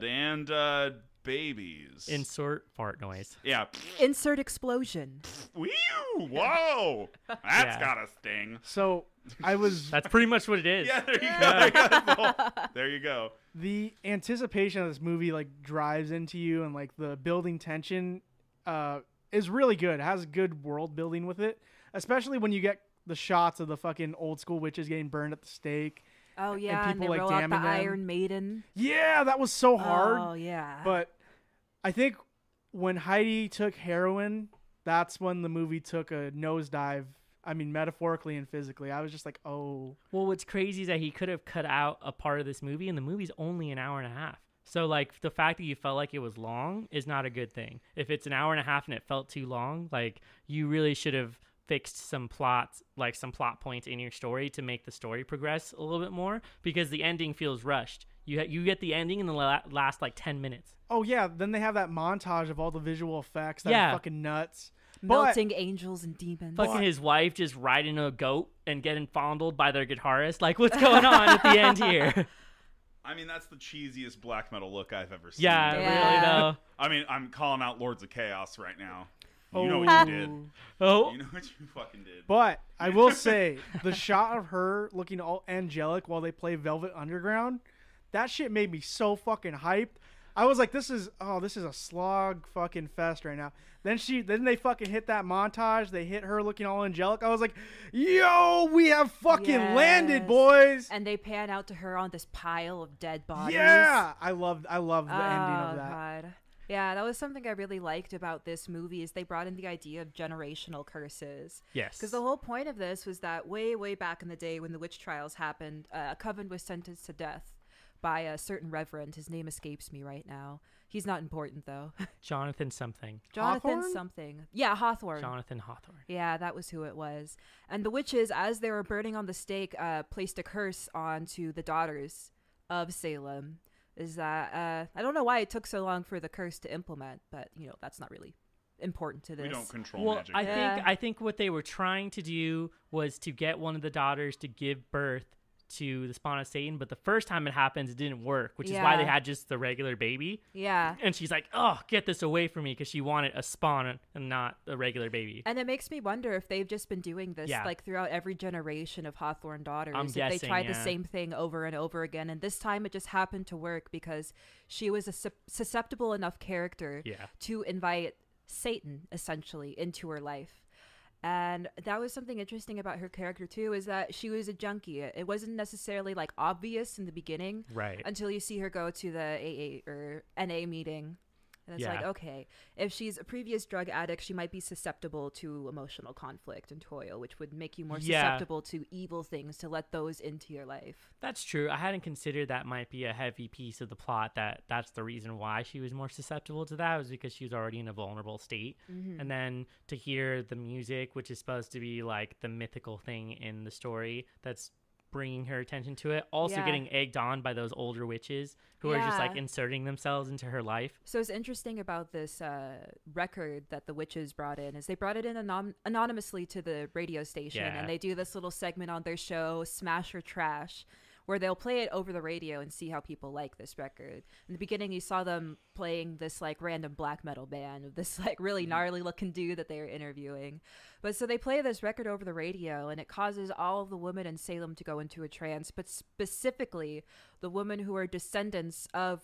and babies. Insert fart noise. Yeah. Insert explosion. Whew, whoa. That's Yeah. got a sting. So I was That's pretty much what it is. Yeah, there you go. There you go. the anticipation of this movie like drives into you, and like the building tension is really good. It has good world building with it, especially when you get the shots of the fucking old school witches getting burned at the stake. Oh yeah, and, people, they like, roll out the damning them. Iron Maiden. Yeah, that was so hard. Oh yeah. But I think when Heidi took heroin, that's when the movie took a nosedive. I mean, metaphorically and physically. I was just like, oh. Well, what's crazy is that he could have cut out a part of this movie, and the movie's only an hour and a half. So, like, the fact that you felt like it was long is not a good thing. If it's an hour and a half and it felt too long, like, you really should have fixed some plots, like some plot points in your story to make the story progress a little bit more, because the ending feels rushed. You get the ending in the last, like, 10 minutes. Oh, yeah. Then they have that montage of all the visual effects that Yeah. are fucking nuts. But Melting angels and demons. Fucking his wife just riding a goat and getting fondled by their guitarist. Like, what's going on at the end here? I mean, that's the cheesiest black metal look I've ever seen. Yeah, Yeah. really, though. I mean, I'm calling out Lords of Chaos right now. You Oh. know what you did. Oh, You know what you fucking did. But I will say, the shot of her looking all angelic while they play Velvet Underground, that shit made me so fucking hyped. I was like, this is a slog fucking fest right now. Then they fucking hit that montage. They hit her looking all angelic. I was like, yo, we have fucking landed, Yes. boys. And they pan out to her on this pile of dead bodies. Yeah, I love the ending of Oh, that. God. Yeah, that was something I really liked about this movie is they brought in the idea of generational curses. yes. Because the whole point of this was that way, way back in the day when the witch trials happened, a coven was sentenced to death by a certain reverend. His name escapes me right now. He's not important, though. Jonathan something. Jonathan Hawthorne? something. Yeah, Hawthorne. Jonathan Hawthorne. Yeah, that was who it was. And the witches, as they were burning on the stake, placed a curse onto the daughters of Salem. Is that I don't know why it took so long for the curse to implement, but that's not really important to this. We don't control Well, magic. I think what they were trying to do was to get one of the daughters to give birth to the spawn of Satan, but the first time it happens, it didn't work, which is why they Yeah. had just the regular baby. Yeah. And she's like, "Oh, get this away from me," because she wanted a spawn and not a regular baby. And it makes me wonder if they've just been doing this Yeah. like throughout every generation of Hawthorne daughters. I'm if they guessing, tried the yeah. same thing over and over again, and this time it just happened to work because she was a susceptible enough character Yeah. to invite Satan essentially into her life. And that was something interesting about her character too, is that she was a junkie. It wasn't necessarily like obvious in the beginning, Right. until you see her go to the AA or NA meeting. And it's like, okay, if she's a previous drug addict, she might be susceptible to emotional conflict and toil, which would make you more susceptible to evil things, to let those into your life. That's true. I hadn't considered that might be a heavy piece of the plot, that's the reason why she was more susceptible to that, was because she was already in a vulnerable state. Mm-hmm. And then to hear the music, which is supposed to be like the mythical thing in the story that's bringing her attention to it, also getting egged on by those older witches who are just like inserting themselves into her life. So what's interesting about this record that the witches brought in is they brought it in anonymously to the radio station, and they do this little segment on their show, Smash or Trash, where they'll play it over the radio and see how people like this record. In the beginning, you saw them playing this like random black metal band of this like really gnarly looking dude that they were interviewing. But so they play this record over the radio, and it causes all of the women in Salem to go into a trance, but specifically the women who are descendants of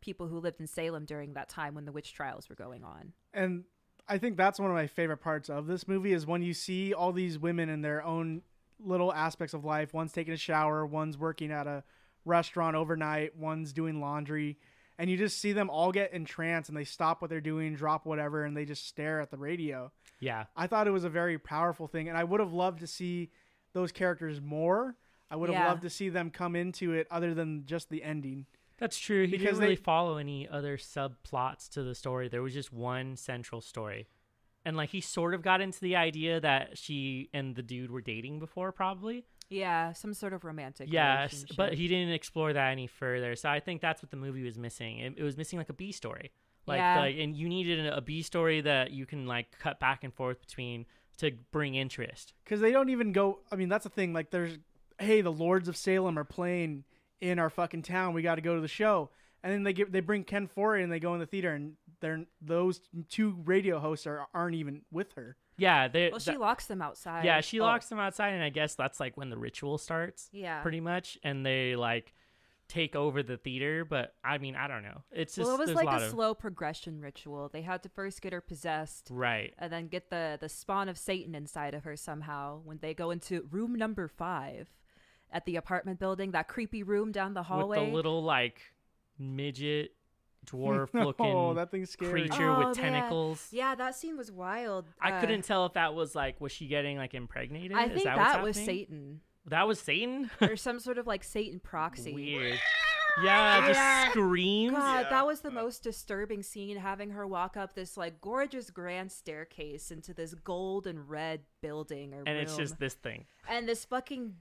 people who lived in Salem during that time when the witch trials were going on. And I think that's one of my favorite parts of this movie, is when you see all these women in their own little aspects of life. One's taking a shower, one's working at a restaurant overnight, one's doing laundry, and you just see them all get entranced, and they stop what they're doing, drop whatever, and they just stare at the radio. Yeah. I thought it was a very powerful thing, and I would have loved to see those characters more. I would have loved to see them come into it other than just the ending. That's true. He didn't really follow any other subplots to the story. There was just one central story. And like he sort of got into the idea that she and the dude were dating before, probably. Yeah, some sort of romantic relationship. Yes, but he didn't explore that any further. So I think that's what the movie was missing. It was missing like a B story. And you needed a B story that you can like cut back and forth between to bring interest. Because they don't even go. I mean, that's the thing. Like, hey, the Lords of Salem are playing in our fucking town. We got to go to the show. And then they bring Ken Forey and they go in the theater, and those two radio hosts aren't even with her. Yeah, she locks them outside. Yeah, she locks them outside, and I guess that's like when the ritual starts. Yeah, pretty much, and they like take over the theater. But I mean, I don't know. It's just it was like a slow progression ritual. They had to first get her possessed, right, and then get the spawn of Satan inside of her somehow. When they go into room number 5 at the apartment building, that creepy room down the hallway with the little like midget dwarf looking that thing's scary. creature with tentacles. Yeah, that scene was wild. I couldn't tell if that was like, was she getting like impregnated? I think that was Satan. That was Satan? Or some sort of like Satan proxy. Weird. Yeah, just screams. God, that was the most disturbing scene, having her walk up this like gorgeous grand staircase into this gold and red building or room. It's just this thing. And this fucking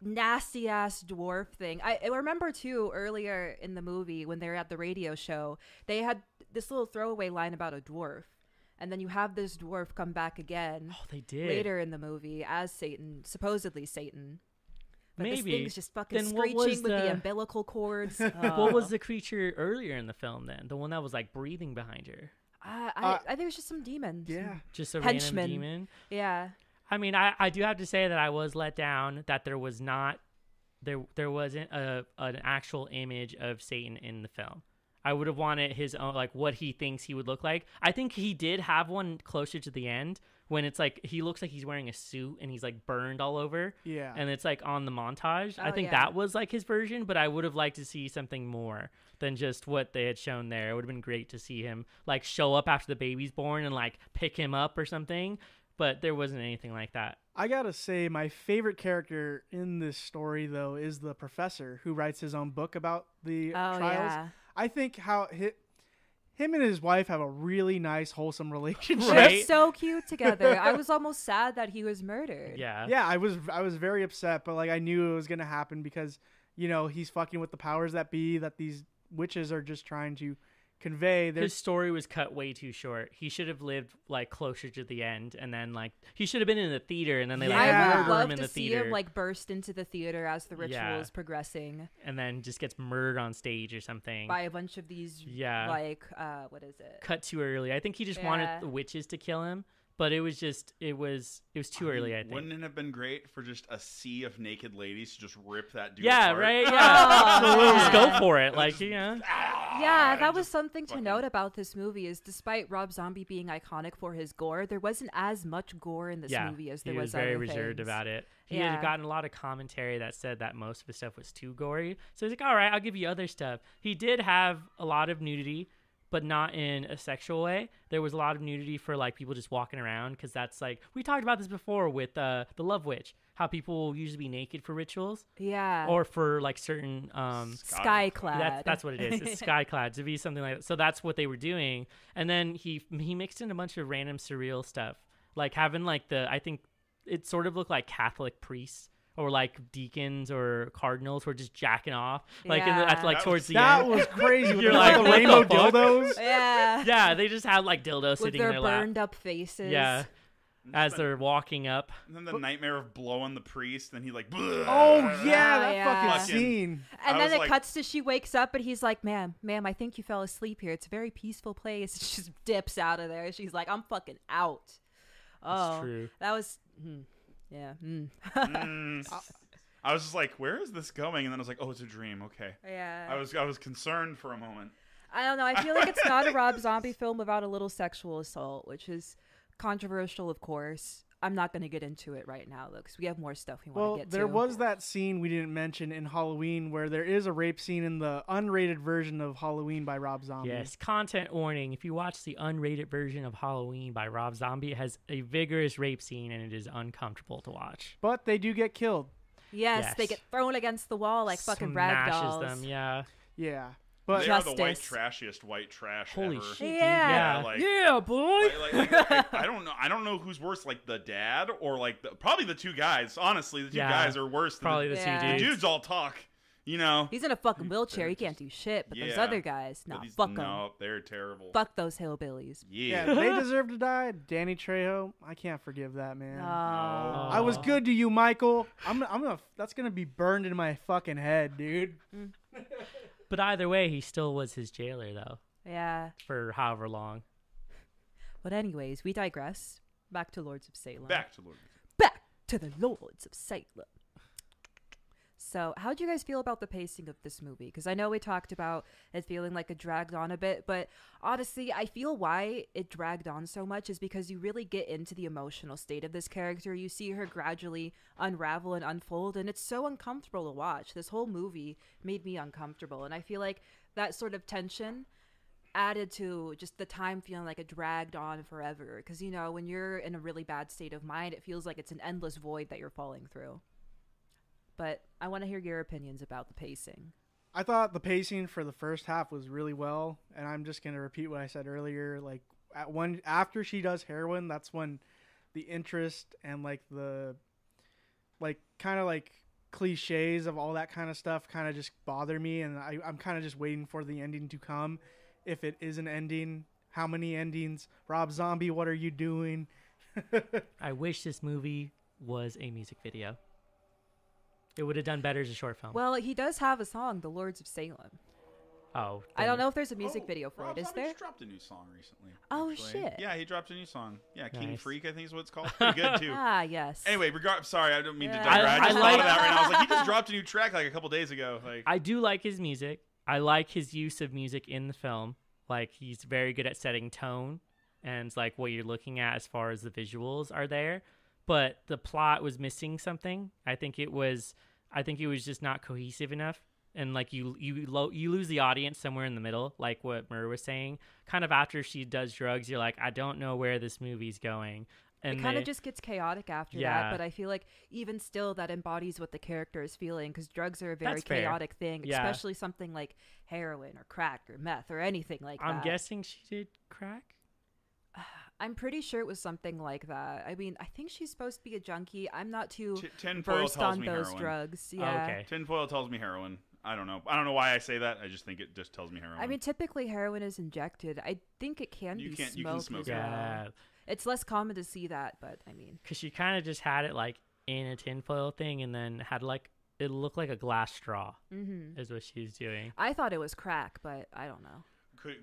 nasty ass dwarf thing. I remember too earlier in the movie when they were at the radio show, they had this little throwaway line about a dwarf, and then you have this dwarf come back again. Oh, they did later in the movie as Satan, supposedly Satan. But maybe this thing's just fucking screeching with the umbilical cords. What was the creature earlier in the film then? The one that was like breathing behind her. I think it was just some demon. Yeah, just a henchman. Random demon. Yeah. I mean, I do have to say that I was let down that there was not there wasn't an actual image of Satan in the film. I would have wanted his own, like what he thinks he would look like. I think he did have one closer to the end when it's like he looks like he's wearing a suit and he's like burned all over. Yeah. And it's like on the montage. I think that was like his version, but I would have liked to see something more than just what they had shown there. It would have been great to see him like show up after the baby's born and like pick him up or something. But there wasn't anything like that. I gotta say, my favorite character in this story, though, is the professor who writes his own book about the trials. Yeah. I think how him and his wife have a really nice, wholesome relationship. They're so cute together. I was almost sad that he was murdered. Yeah. Yeah, I was very upset, but like I knew it was gonna happen because, you know, he's fucking with the powers that be that these witches are just trying to convey. His story was cut way too short. He should have lived like closer to the end, and then like he should have been in the theater, and then they like murder him in the theater. See him like burst into the theater as the ritual is progressing, and then just gets murdered on stage or something by a bunch of these. Like what is it? Cut too early. I think he just wanted the witches to kill him. But it was too early, I think. Wouldn't it have been great for just a sea of naked ladies to just rip that dude apart? Apart? Right? Yeah. Just go for it. Like, you know. Yeah, that was something to note about this movie is despite Rob Zombie being iconic for his gore, there wasn't as much gore in this movie as there was very other reserved things. about it. He had gotten a lot of commentary that said that most of his stuff was too gory. So he's like, all right, I'll give you other stuff. He did have a lot of nudity, but not in a sexual way. There was a lot of nudity for like people just walking around because that's like, we talked about this before with the Love Witch, how people will usually be naked for rituals. Yeah. Or for like certain Skyclad. That's what it is. It's skyclad to be something like that. So that's what they were doing. And then he mixed in a bunch of random surreal stuff, like having like I think it sort of looked like Catholic priests or like deacons or cardinals were just jacking off, like towards the end. That was crazy. You're like like, the rainbow dildos. Yeah. Yeah, they just had like dildos With sitting their in their lap. burned up faces. Yeah, as they're walking up. And then the nightmare of blowing the priest, then he like. Oh yeah, that yeah. fucking scene. And then it like, cuts to she wakes up and he's like, ma'am, I think you fell asleep here. It's a very peaceful place. She just dips out of there. She's like, I'm fucking out. That's true. That was, yeah. I was just like, where is this going? And then I was like, oh, it's a dream. Okay. Yeah. I was concerned for a moment. I don't know. I feel like it's not a Rob Zombie film without a little sexual assault, which is controversial, of course. I'm not going to get into it right now, though, because we have more stuff we want to get to. There was that scene we didn't mention in Halloween where there is a rape scene in the unrated version of Halloween by Rob Zombie. Yes, content warning. If you watch the unrated version of Halloween by Rob Zombie, it has a vigorous rape scene, and it is uncomfortable to watch. But they do get killed. Yes, they get thrown against the wall like fucking rag dolls. Them, yeah. Yeah. But they are the trashiest white trash Holy ever. shit, yeah. dude. Yeah, boy. I don't know. I don't know who's worse, like the dad or like probably the two guys. Honestly, the two guys are worse. Probably than the two dudes. The dudes all talk. You know, he's in a fucking wheelchair. He can't do shit. But those other guys, fuck them. No, they're terrible. Fuck those hillbillies. Yeah, they deserve to die. Danny Trejo, I can't forgive that man. No. I was good to you, Michael. I'm gonna. That's gonna be burned in my fucking head, dude. But either way, he still was his jailer, though. Yeah. For however long. But anyways, we digress. Back to Lords of Salem. Back to Lords of Salem. So, how do you guys feel about the pacing of this movie? Because I know we talked about it feeling like it dragged on a bit, but honestly, I feel why it dragged on so much is because you really get into the emotional state of this character. You see her gradually unravel and unfold, and it's so uncomfortable to watch. This whole movie made me uncomfortable, and I feel like that sort of tension added to just the time feeling like it dragged on forever. Because, you know, when you're in a really bad state of mind, it feels like it's an endless void that you're falling through. But I want to hear your opinions about the pacing. I thought the pacing for the first half was really well, and I'm just going to repeat what I said earlier. Like, after she does heroin, that's when the interest and like the kind of like cliches of all that kind of stuff kind of just bother me, and I'm kind of just waiting for the ending to come. If it is an ending, how many endings? Rob Zombie, what are you doing? I wish this movie was a music video. It would have done better as a short film. Well, he does have a song, The Lords of Salem. Oh. I don't know if there's a music video for it. Is there? He dropped a new song recently. Oh, actually. shit. Yeah, he dropped a new song. Yeah, King Nice. Freak, I think is what it's called. Pretty good, too. Ah, yes. Anyway, sorry, I don't mean to Yeah. digress. I just I thought like- of that right now. I was like, he just dropped a new track like a couple days ago. Like, I do like his music. I like his use of music in the film. Like, he's very good at setting tone and like what you're looking at as far as the visuals are there. But the plot was missing something. I think it was just not cohesive enough. And like you lose the audience somewhere in the middle, like what Murr was saying. Kind of after she does drugs, you're like, I don't know where this movie's going. And it kind of just gets chaotic after that, but I feel like even still that embodies what the character is feeling, because drugs are a very That's fair. chaotic thing, Yeah. especially something like heroin or crack or meth or anything like that. I'm guessing she did crack. I'm pretty sure it was something like that. I mean, I think she's supposed to be a junkie. I'm not too Tinfoil versed tells on me those heroin. drugs. Oh, Yeah. okay. Tinfoil tells me heroin. I don't know. I don't know why I say that. I just think it just tells me heroin. I mean, typically heroin is injected. I think it can be smoked. You can smoke as it. well. Yeah. It's less common to see that, but I mean, Because she kind of just had it like in a tinfoil thing and then had like, it looked like a glass straw is what she was doing. I thought it was crack, but I don't know.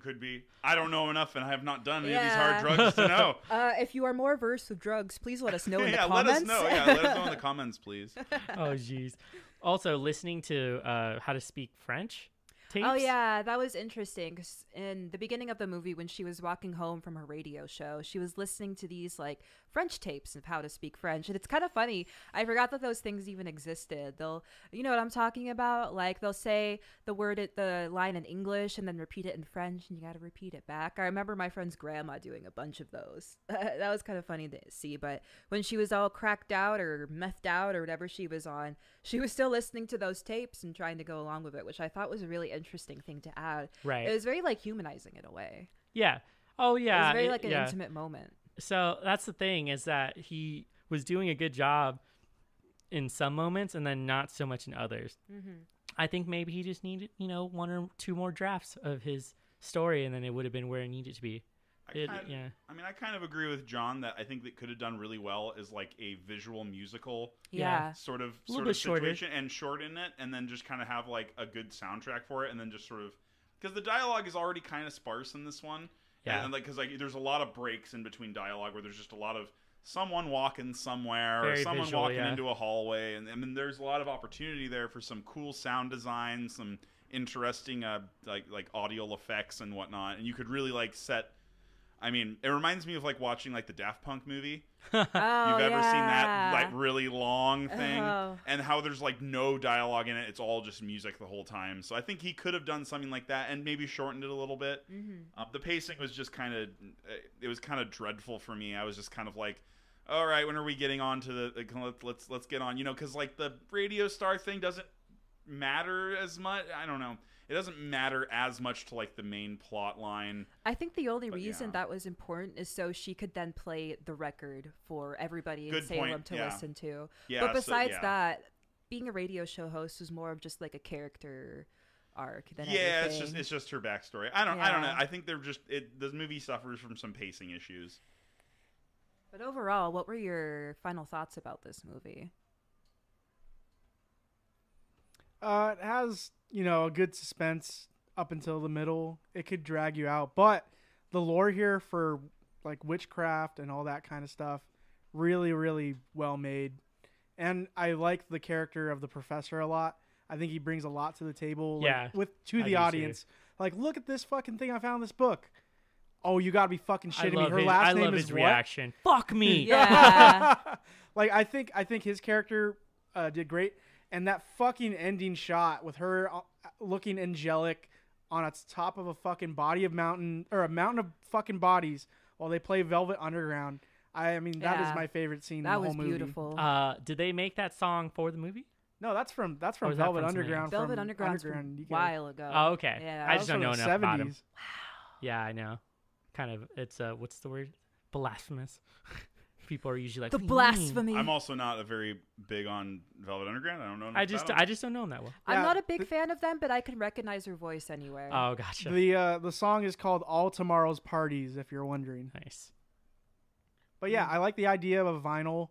Could be. I don't know enough, and I have not done any of these Yeah. hard drugs to know. If you are more versed with drugs, please let us know in the Yeah, let comments. us know. Yeah, let us know in the comments, please. Oh, jeez. Also, listening to How to Speak French. tapes. Oh yeah, that was interesting. 'Cause in the beginning of the movie, when she was walking home from her radio show, she was listening to these like French tapes of how to speak French, and it's kind of funny. I forgot that those things even existed. You know what I'm talking about? Like they'll say the line in English and then repeat it in French, and you got to repeat it back. I remember my friend's grandma doing a bunch of those. That was kind of funny to see. But when she was all cracked out or methed out or whatever she was on, she was still listening to those tapes and trying to go along with it, which I thought was a really interesting thing to add. Right. It was very like humanizing in a way. Yeah. Oh yeah. It was very like an intimate moment. So that's the thing, is that he was doing a good job in some moments and then not so much in others. Mm-hmm. I think maybe he just needed, one or two more drafts of his story, and then it would have been where it needed to be. I kind of agree with John that I think that could have done really well is like a visual musical sort of situation and shorten it, and then just kind of have like a good soundtrack for it, and then just sort of, because the dialogue is already kind of sparse in this one. Yeah. And like, because like there's a lot of breaks in between dialogue where there's just a lot of someone walking somewhere or someone visual, walking into a hallway, and then there's a lot of opportunity there for some cool sound design, some interesting like audio effects and whatnot, and you could really like set. I mean, it reminds me of like watching like the Daft Punk movie. Oh, You've ever seen that like really long thing, and how there's like no dialogue in it; it's all just music the whole time. So I think he could have done something like that and maybe shortened it a little bit. Mm-hmm. The pacing was just kind of dreadful for me. I was just kind of like, all right, when are we getting on to the? Let's get on, because like the radio star thing doesn't matter as much. I don't know. It doesn't matter as much to like the main plot line. I think the only reason that was important is so she could then play the record for everybody in Salem to listen to. Yeah, but besides that, being a radio show host was more of just like a character arc than anything. it's just her backstory. I don't know. I think the movie suffers from some pacing issues. But overall, what were your final thoughts about this movie? It has, a good suspense up until the middle. It could drag you out, but the lore here for like witchcraft and all that kind of stuff, really, really well made. And I like the character of the professor a lot. I think he brings a lot to the table to the audience. Like, look at this fucking thing I found in this book. Oh, you gotta be fucking shitting me. Her last name is his what? Reaction. Fuck me. Yeah. Like, I think his character did great. And that fucking ending shot with her looking angelic on its top of a fucking a mountain of fucking bodies while they play Velvet Underground. I mean, that is my favorite scene in the whole movie. That was beautiful. Did they make that song for the movie? No, that's from Velvet Underground. Velvet Underground's from a while ago. Oh, okay. Yeah, I just don't know enough 70s. about him. Wow. Yeah, I know. Kind of, it's what's the word? Blasphemous. People are usually like the blasphemy. I'm also not a very big on Velvet Underground. I don't know. I just don't know them that well. I'm not a big fan of them, but I can recognize her voice anywhere. Oh, gotcha. The song is called "All Tomorrow's Parties," if you're wondering. Nice. But yeah, I like the idea of a vinyl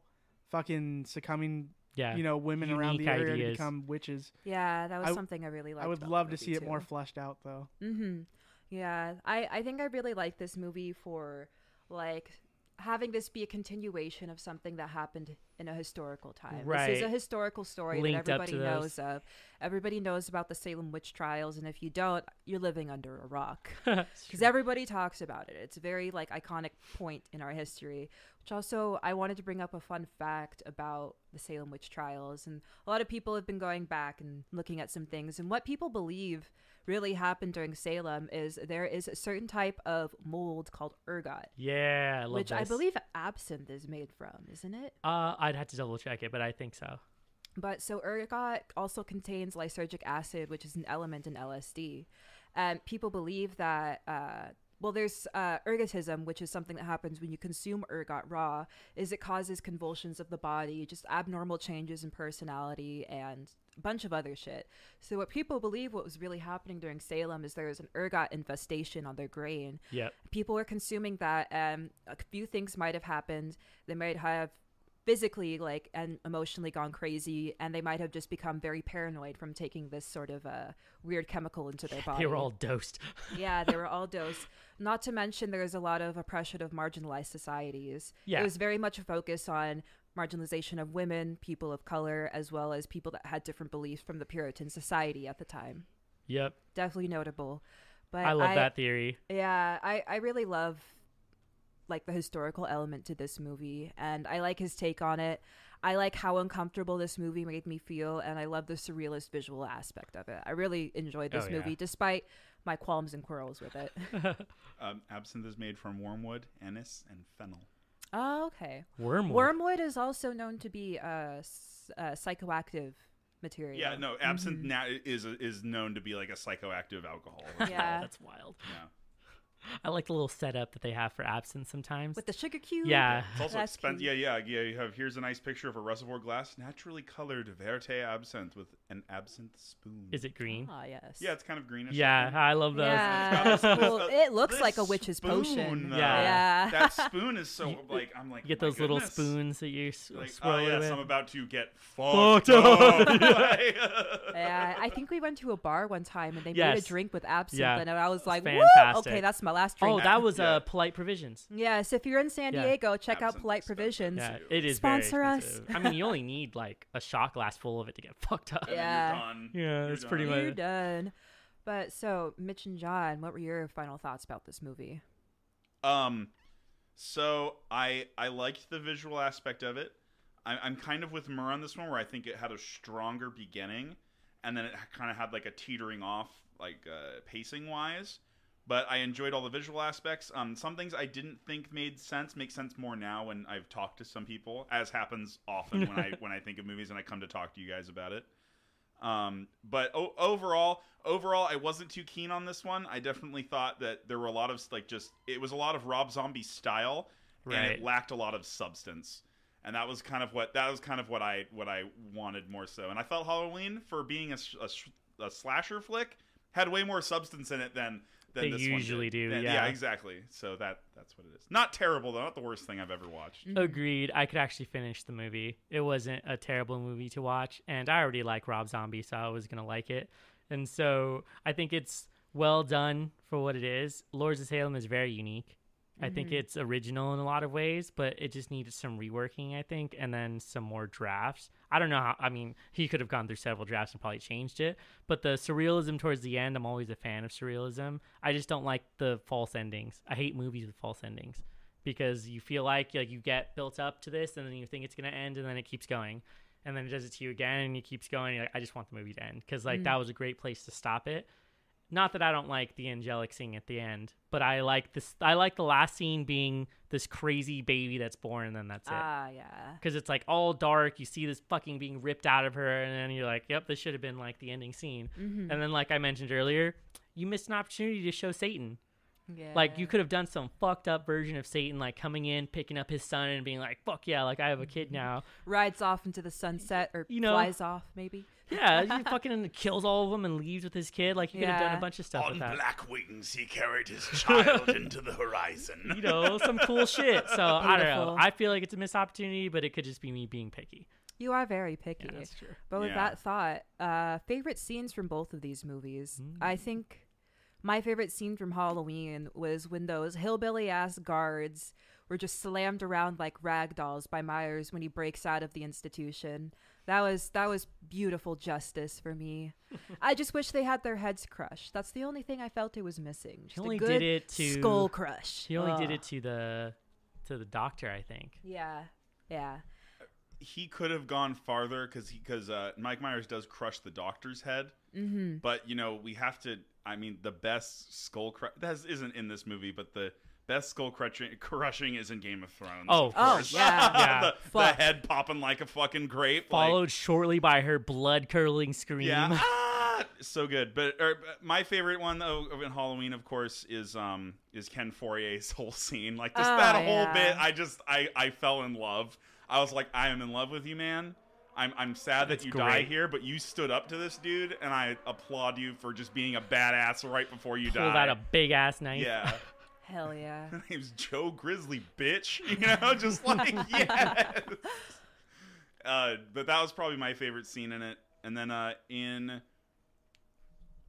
fucking succumbing. Yeah, women around the area to become witches. Yeah, that was something I really liked. I would love to see it more fleshed out, though. Mm-hmm. Yeah, I think I really like this movie for like having this be a continuation of something that happened in a historical time. Right. This is a historical story that everybody knows of. Everybody knows about the Salem witch trials, and if you don't, you're living under a rock. Because everybody talks about it. It's a very like iconic point in our history. Which also, I wanted to bring up a fun fact about the Salem witch trials. And a lot of people have been going back and looking at some things. And what people believe really happened during Salem is there is a certain type of mold called ergot. Yeah, I love which this. I believe absinthe is made from, isn't it? I'd have to double check it, but I think so. But so ergot also contains lysergic acid, which is an element in LSD. And people believe that there's ergotism, which is something that happens when you consume ergot raw, is it causes convulsions of the body, just abnormal changes in personality, and a bunch of other shit. So what people believe what was really happening during Salem is there was an ergot infestation on their grain. Yep. People were consuming that. A few things might have happened. They might have physically and emotionally gone crazy, and they might have just become very paranoid from taking this sort of weird chemical into their body. They were all dosed. Yeah, they were all dosed. Not to mention there's a lot of oppression of marginalized societies. Yeah. It was very much a focus on marginalization of women, people of color, as well as people that had different beliefs from the Puritan society at the time. Yep. Definitely notable. But I love that theory. Yeah, I really love like the historical element to this movie, and I like his take on it. I like how uncomfortable this movie made me feel, and I love the surrealist visual aspect of it. I really enjoyed this movie, despite my qualms and quarrels with it. Absinthe is made from wormwood, anise, and fennel. Oh, okay. Wormwood. Wormwood is also known to be a psychoactive material. Yeah, no, absinthe now is known to be like a psychoactive alcohol. Yeah. That's wild. Yeah. I like the little setup that they have for absinthe sometimes. With the sugar cube. Yeah. It's also That's expensive. cute. Yeah. You have, here's a nice picture of a reservoir glass, naturally colored verte absinthe with an absinthe spoon. Is it green? Ah, yes. Yeah, it's kind of greenish. Yeah, I love those. Yeah, It's got that's cool. It looks this like a witch's spoon, potion. though. Yeah. That spoon is so like I'm like You get my those little goodness. spoons that you Like, swirl oh yes, with. I'm about to get Fucked fucked up. up. Like, Yeah, I think we went to a bar one time and they made Yes. a drink with absinthe, Yeah. and I was like, "Woo! fantastic. Okay, that's my last drink." Oh, that was Yeah. Polite Provisions. Yes, if you're in San Yeah. Diego, check out Absinthe Polite expensive. Provisions. Yeah, it is Sponsor very us. expensive. I mean, you only need like a shot glass full of it to get fucked up. and then Yeah. you're done. Yeah, You're that's pretty done. much- You're done. But so, Mitch and John, what were your final thoughts about this movie? So I liked the visual aspect of it. I'm kind of with Mur on this one, where I think it had a stronger beginning, and then it kind of had like a teetering off, like pacing wise. But I enjoyed all the visual aspects. Some things I didn't think made sense make sense more now when I've talked to some people, as happens often when I think of movies and I come to talk to you guys about it. But overall, I wasn't too keen on this one. I definitely thought that there were a lot of it was a lot of Rob Zombie style, and Right. it lacked a lot of substance. And that was kind of what I wanted more so. And I felt Halloween, for being a slasher flick, had way more substance in it than They this usually one did. do, And- yeah. exactly. So that's what it is. Not terrible though. Not the worst thing I've ever watched. Agreed. I could actually finish the movie. It wasn't a terrible movie to watch, and I already like Rob Zombie, so I was gonna like it. And so I think it's well done for what it is. Lords of Salem is very unique. I think it's original in a lot of ways, but it just needed some reworking, I think, and then some more drafts. I don't know how, I mean, he could have gone through several drafts and probably changed it, but the surrealism towards the end, I'm always a fan of surrealism. I just don't like the false endings. I hate movies with false endings because you feel like you get built up to this and then you think it's going to end and then it keeps going. And then it does it to you again and it keeps going. You're like, I just want the movie to end because that was a great place to stop it. Not that I don't like the angelic scene at the end, but I like this. I like the last scene being this crazy baby that's born, and then that's it. Ah, yeah. Because it's like all dark. You see this fucking being ripped out of her, and then you're like, "Yep, this should have been like the ending scene." And then, like I mentioned earlier, you missed an opportunity to show Satan. Yeah. Like you could have done some fucked up version of Satan, like coming in, picking up his son, and being like, "Fuck yeah, like I have a kid now." rides off into the sunset, or flies off, maybe. Yeah, he fucking kills all of them and leaves with his kid. Like you could have done Yeah. a bunch of stuff with that. black wings, he carried his child into the horizon. You know, some cool shit. So I don't know. Beautiful. I feel like it's a missed opportunity, but it could just be me being picky. You are very picky. Yeah, that's true. But with Yeah. that thought, favorite scenes from both of these movies. I think my favorite scene from Halloween was when those hillbilly ass guards were just slammed around like rag dolls by Myers when he breaks out of the institution. That was beautiful justice for me. I just wish they had their heads crushed. That's the only thing I felt it was missing. Just only a good did it to- skull crush. He only did Ugh. it to the doctor, I think. Yeah. Yeah. He could have gone farther because Mike Myers does crush the doctor's head. Mm-hmm. But we have to. I mean, the best skull that isn't in this movie, but the best skull crushing is in Game of Thrones. Oh, of Oh, course. yeah. Yeah. the Fuck. head popping like a fucking grape. Followed shortly by her blood curdling scream. Yeah, so good. But my favorite one though in Halloween, of course, is Ken Fourier's whole scene. Like just that whole yeah. bit. I fell in love. I was like, I am in love with you, man. I'm sad that That's you die great. here, but you stood up to this dude, and I applaud you for just being a badass right before you Pulled die. out a big ass knife. Yeah. Hell yeah. Her name's Joe Grizzly, bitch. Just like, yes. But that was probably my favorite scene in it. And then in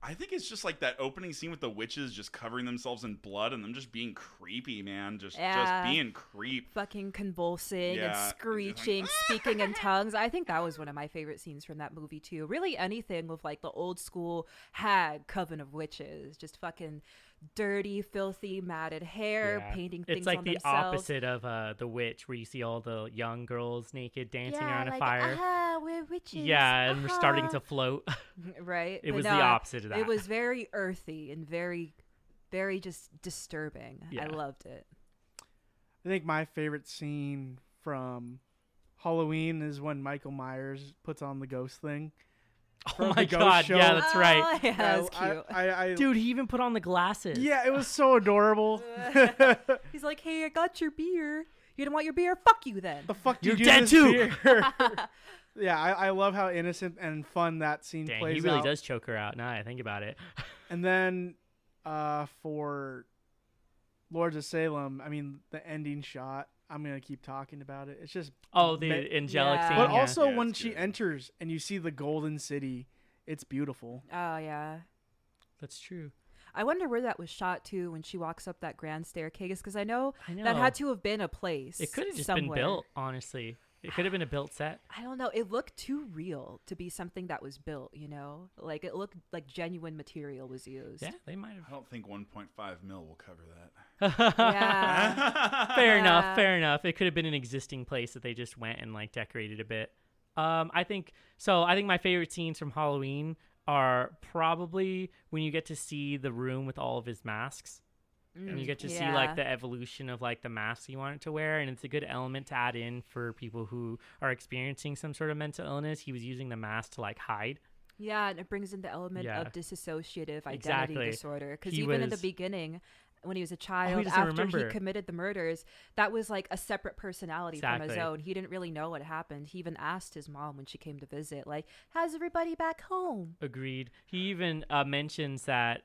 I think it's just like that opening scene with the witches just covering themselves in blood and them just being creepy, man. Just being creep. Fucking convulsing and screeching, speaking in tongues. I think that was one of my favorite scenes from that movie too. Really anything with like the old school hag coven of witches. Just fucking dirty, filthy, matted hair, painting things on themselves. It's like the opposite of The Witch, where you see all the young girls naked dancing around a fire. We're witches. Yeah, and we're starting to float. Right. It was the opposite of that. It was very earthy and very, very just disturbing. Yeah. I loved it. I think my favorite scene from Halloween is when Michael Myers puts on the ghost thing. Oh my god, show. yeah, that's right. Oh, yeah, that's cute. I Dude, he even put on the glasses. Yeah, it was so adorable. He's like, hey, I got your beer. You don't want your beer? Fuck you then. The fuck You're you do dead this too. beer? Yeah, I love how innocent and fun that scene Dang, plays he really out. does choke her out now that I think about it. And then for Lords of Salem, I mean, the ending shot, I'm going to keep talking about it. It's just... the angelic scene. But yeah. also when it's she good. enters and you see the Golden City, it's beautiful. Oh, yeah. That's true. I wonder where that was shot to when she walks up that grand staircase, because I know that had to have been a place. It could have just somewhere. been built, honestly. It could have been a built set. I don't know. It looked too real to be something that was built, you know? Like, it looked like genuine material was used. Yeah, they might have. I don't think 1.5 mil will cover that. Yeah. Fair Yeah. enough. Fair enough. It could have been an existing place that they just went and like decorated a bit. I think my favorite scenes from Halloween are probably when you get to see the room with all of his masks. And you get to see like the evolution of like the mask you want it to wear, and it's a good element to add in for people who are experiencing some sort of mental illness. He was using the mask to like hide. Yeah, and it brings in the element Yeah. of dissociative identity Exactly. disorder. Because He even in the was- beginning, when he was a child, doesn't after remember. he committed the murders, that was like a separate personality from his Exactly. own. He didn't really know what happened. He even asked his mom when she came to visit, like, how's everybody back home? Agreed. He even mentions that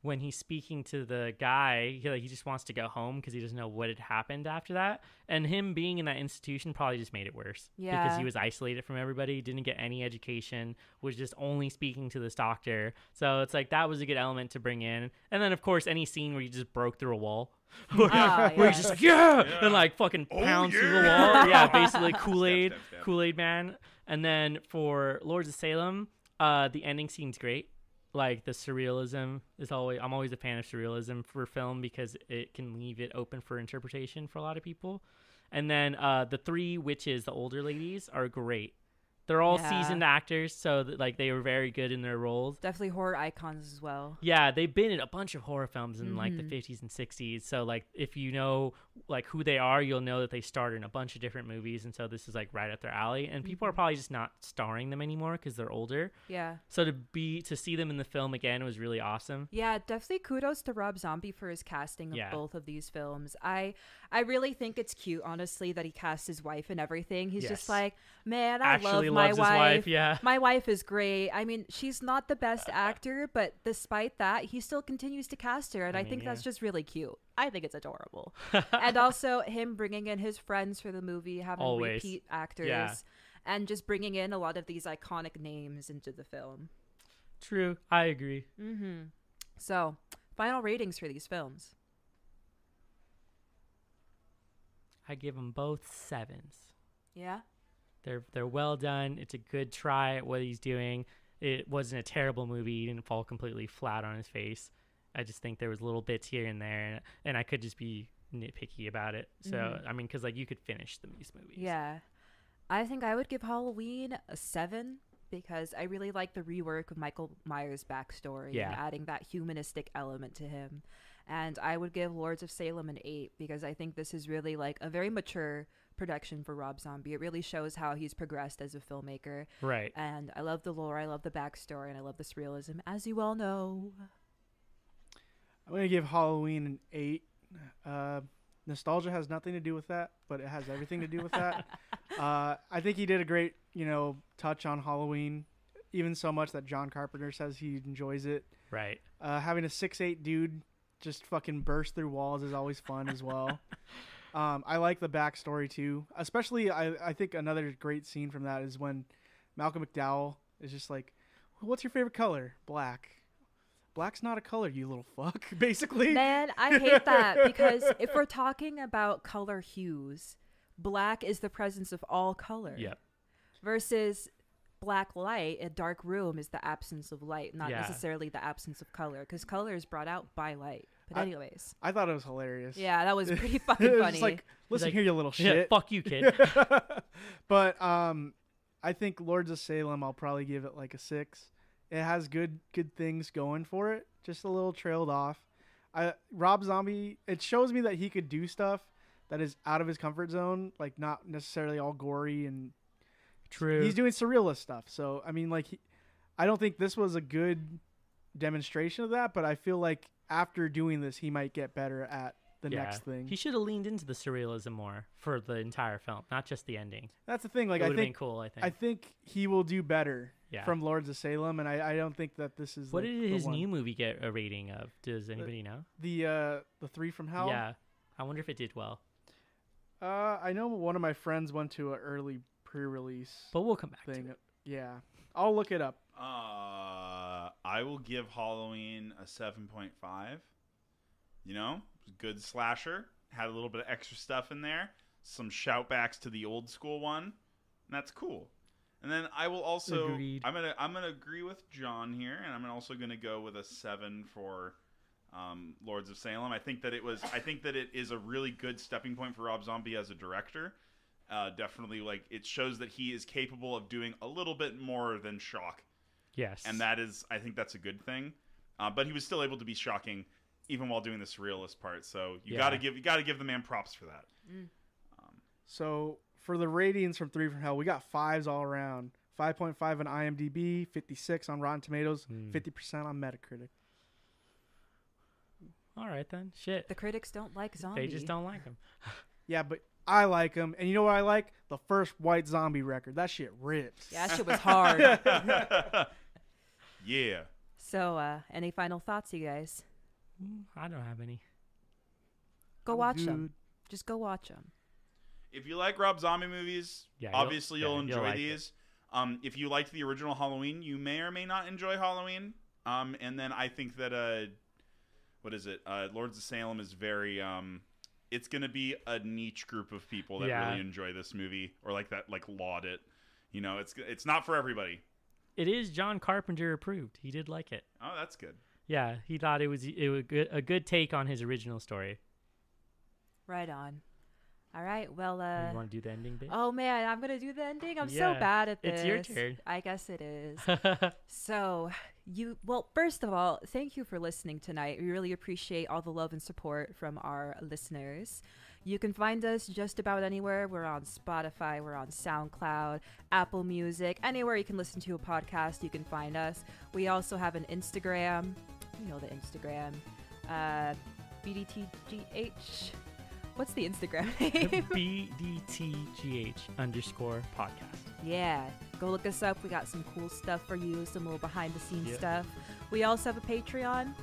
when he's speaking to the guy, he just wants to go home because he doesn't know what had happened after that. And him being in that institution probably just made it worse. Yeah. Because he was isolated from everybody, didn't get any education, was just only speaking to this doctor. So it's like that was a good element to bring in. And then, of course, any scene where he just broke through a wall. where he's just like, yeah! And like fucking pounds through the wall. Yeah, basically Kool-Aid, Step. Kool-Aid man. And then for Lords of Salem, the ending scene's great. Like the surrealism is I'm always a fan of surrealism for film because it can leave it open for interpretation for a lot of people. And then the three witches, the older ladies, are great. They're all seasoned actors, so like they were very good in their roles. Definitely horror icons as well. Yeah, they've been in a bunch of horror films in like the 50s and 60s. So like if you know like who they are, you'll know that they starred in a bunch of different movies, and so this is like right up their alley. And people are probably just not starring them anymore because they're older. Yeah. So to see them in the film again was really awesome. Yeah, definitely kudos to Rob Zombie for his casting of both of these films. I really think it's cute, honestly, that he cast his wife and everything. He's just like, man, I Actually love my loves his wife. Yeah. My wife is great. I mean, she's not the best actor, but despite that, he still continues to cast her, and I think that's just really cute. I think it's adorable. And also him bringing in his friends for the movie, having repeat actors, and just bringing in a lot of these iconic names into the film. True. I agree. So, final ratings for these films. I give them both 7s. Yeah? They're well done. It's a good try at what he's doing. It wasn't a terrible movie. He didn't fall completely flat on his face. I just think there was little bits here and there, and I could just be nitpicky about it. So, I mean, because like you could finish these movies. Yeah. I think I would give Halloween a 7 because I really like the rework of Michael Myers' backstory and adding that humanistic element to him. And I would give Lords of Salem an 8 because I think this is really like a very mature production for Rob Zombie. It really shows how he's progressed as a filmmaker. Right. And I love the lore, I love the backstory, and I love the surrealism, as you all know. I'm going to give Halloween an 8. Nostalgia has nothing to do with that, but it has everything to do with that. I think he did a great, touch on Halloween, even so much that John Carpenter says he enjoys it. Right. Having a 6'8" dude just fucking burst through walls is always fun as well. I like the backstory too. Especially, I think another great scene from that is when Malcolm McDowell is just like, What's your favorite color? Black. Black's not a color, you little fuck, basically. Man, I hate that because if we're talking about color hues, black is the presence of all color. Yep. Versus black light, a dark room is the absence of light, not necessarily the absence of color, because color is brought out by light. But anyways. I thought it was hilarious. Yeah, that was pretty fucking funny. It's like, listen like, here, you little Yeah, shit. fuck you, kid. But I think Lords of Salem, I'll probably give it like a 6. It has good things going for it. Just a little trailed off. Rob Zombie, it shows me that he could do stuff that is out of his comfort zone, like not necessarily all gory and True. He's doing surrealist stuff. So I mean, like, I don't think this was a good demonstration of that, but I feel like after doing this, he might get better at the next thing. He should have leaned into the surrealism more for the entire film, not just the ending. That's the thing. Like, It I would have think been cool. I think he will do better Yeah. from Lords of Salem, and I don't think that this is. What like, did the his one. new movie get a rating of? Does anybody know? The 3 from Hell? Yeah. I wonder if it did well. I know one of my friends went to an early pre-release But we'll come back thing. to it. Yeah, I'll look it up. I will give Halloween a 7.5. You know, good slasher. Had a little bit of extra stuff in there. Some shoutbacks to the old school one. And that's cool. And then I will also Agreed. I'm gonna agree with John here, and I'm also gonna go with a 7 for Lords of Salem. I think that it is a really good stepping point for Rob Zombie as a director. Definitely, like, it shows that he is capable of doing a little bit more than shock. Yes. And I think that's a good thing. But he was still able to be shocking even while doing the surrealist part. So you gotta give the man props for that. So for the ratings from 3 from Hell, we got 5s all around. 5.5 on IMDb, 56 on Rotten Tomatoes, 50% on Metacritic. All right, then. Shit. The critics don't like Zombie. They just don't like him. Yeah, but I like them. And you know what I like? The first White Zombie record. That shit rips. Yeah, that shit was hard. Yeah. So, any final thoughts, you guys? I don't have any. Go I'm watch good. them. Just go watch them. If you like Rob Zombie movies, Yeah, obviously you'll enjoy like these. If you liked the original Halloween, you may or may not enjoy Halloween. And then I think that what is it? Lords of Salem is very it's going to be a niche group of people that really enjoy this movie or like laud it. You know, it's not for everybody. It is John Carpenter approved. He did like it. Oh, that's good. Yeah, he thought it was a good take on his original story. Right on. All right. Well, You want to do the ending bit? oh man, I'm gonna do the ending. I'm so Yeah, bad at this. it's your turn. I guess it is. So first of all, thank you for listening tonight. We really appreciate all the love and support from our listeners. You can find us just about anywhere. We're on Spotify, we're on SoundCloud, Apple Music, anywhere you can listen to a podcast, you can find us. We also have an Instagram. You know the Instagram. BDTGH. What's the Instagram name? BDTGH_podcast. Yeah, go look us up. We got some cool stuff for you, some little behind the scenes stuff. We also have a Patreon.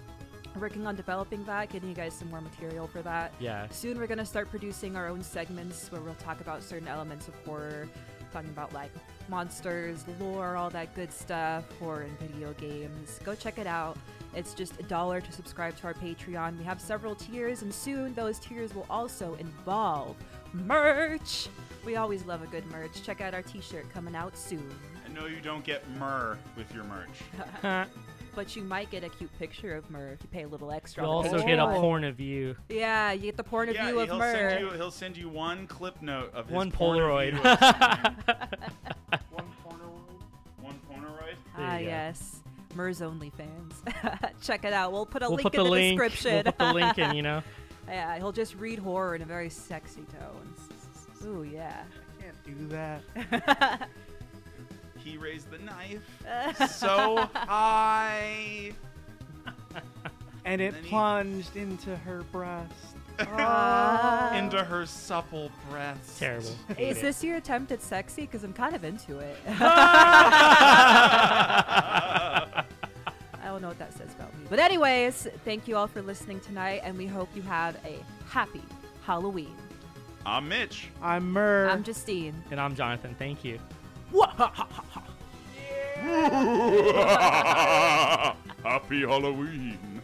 We're working on developing that, getting you guys some more material for that. Yeah. Soon we're going to start producing our own segments where we'll talk about certain elements of horror, talking about like monsters, lore, all that good stuff, horror and video games. Go check it out. It's just $1 to subscribe to our Patreon. We have several tiers, and soon those tiers will also involve merch. We always love a good merch. Check out our t-shirt coming out soon. And no, you don't get myrrh with your merch. But you might get a cute picture of Myrrh if you pay a little extra. You'll on the also get a Patreon. point of view. Yeah, you get the point of view of Myrrh. He'll send you one clip note of his One point of Polaroid. view of One Polaroid. one Polaroid. There you go. Yes. Myrrh's OnlyFans. Check it out. We'll put a We'll link put in the the link. description. We'll put the link in, you know. Yeah, he'll just read horror in a very sexy tone. Ooh, yeah. Can't do that. He raised the knife so high. And it then he- plunged into her breast. Into her supple breasts. Terrible. Is this your attempt at sexy? Because I'm kind of into it. I don't know what that says about me. But anyways, thank you all for listening tonight, and we hope you have a happy Halloween. I'm Mitch. I'm Myrrh. I'm Justine. And I'm Jonathan. Thank you. Wah-ha-ha-ha-ha. Happy Halloween.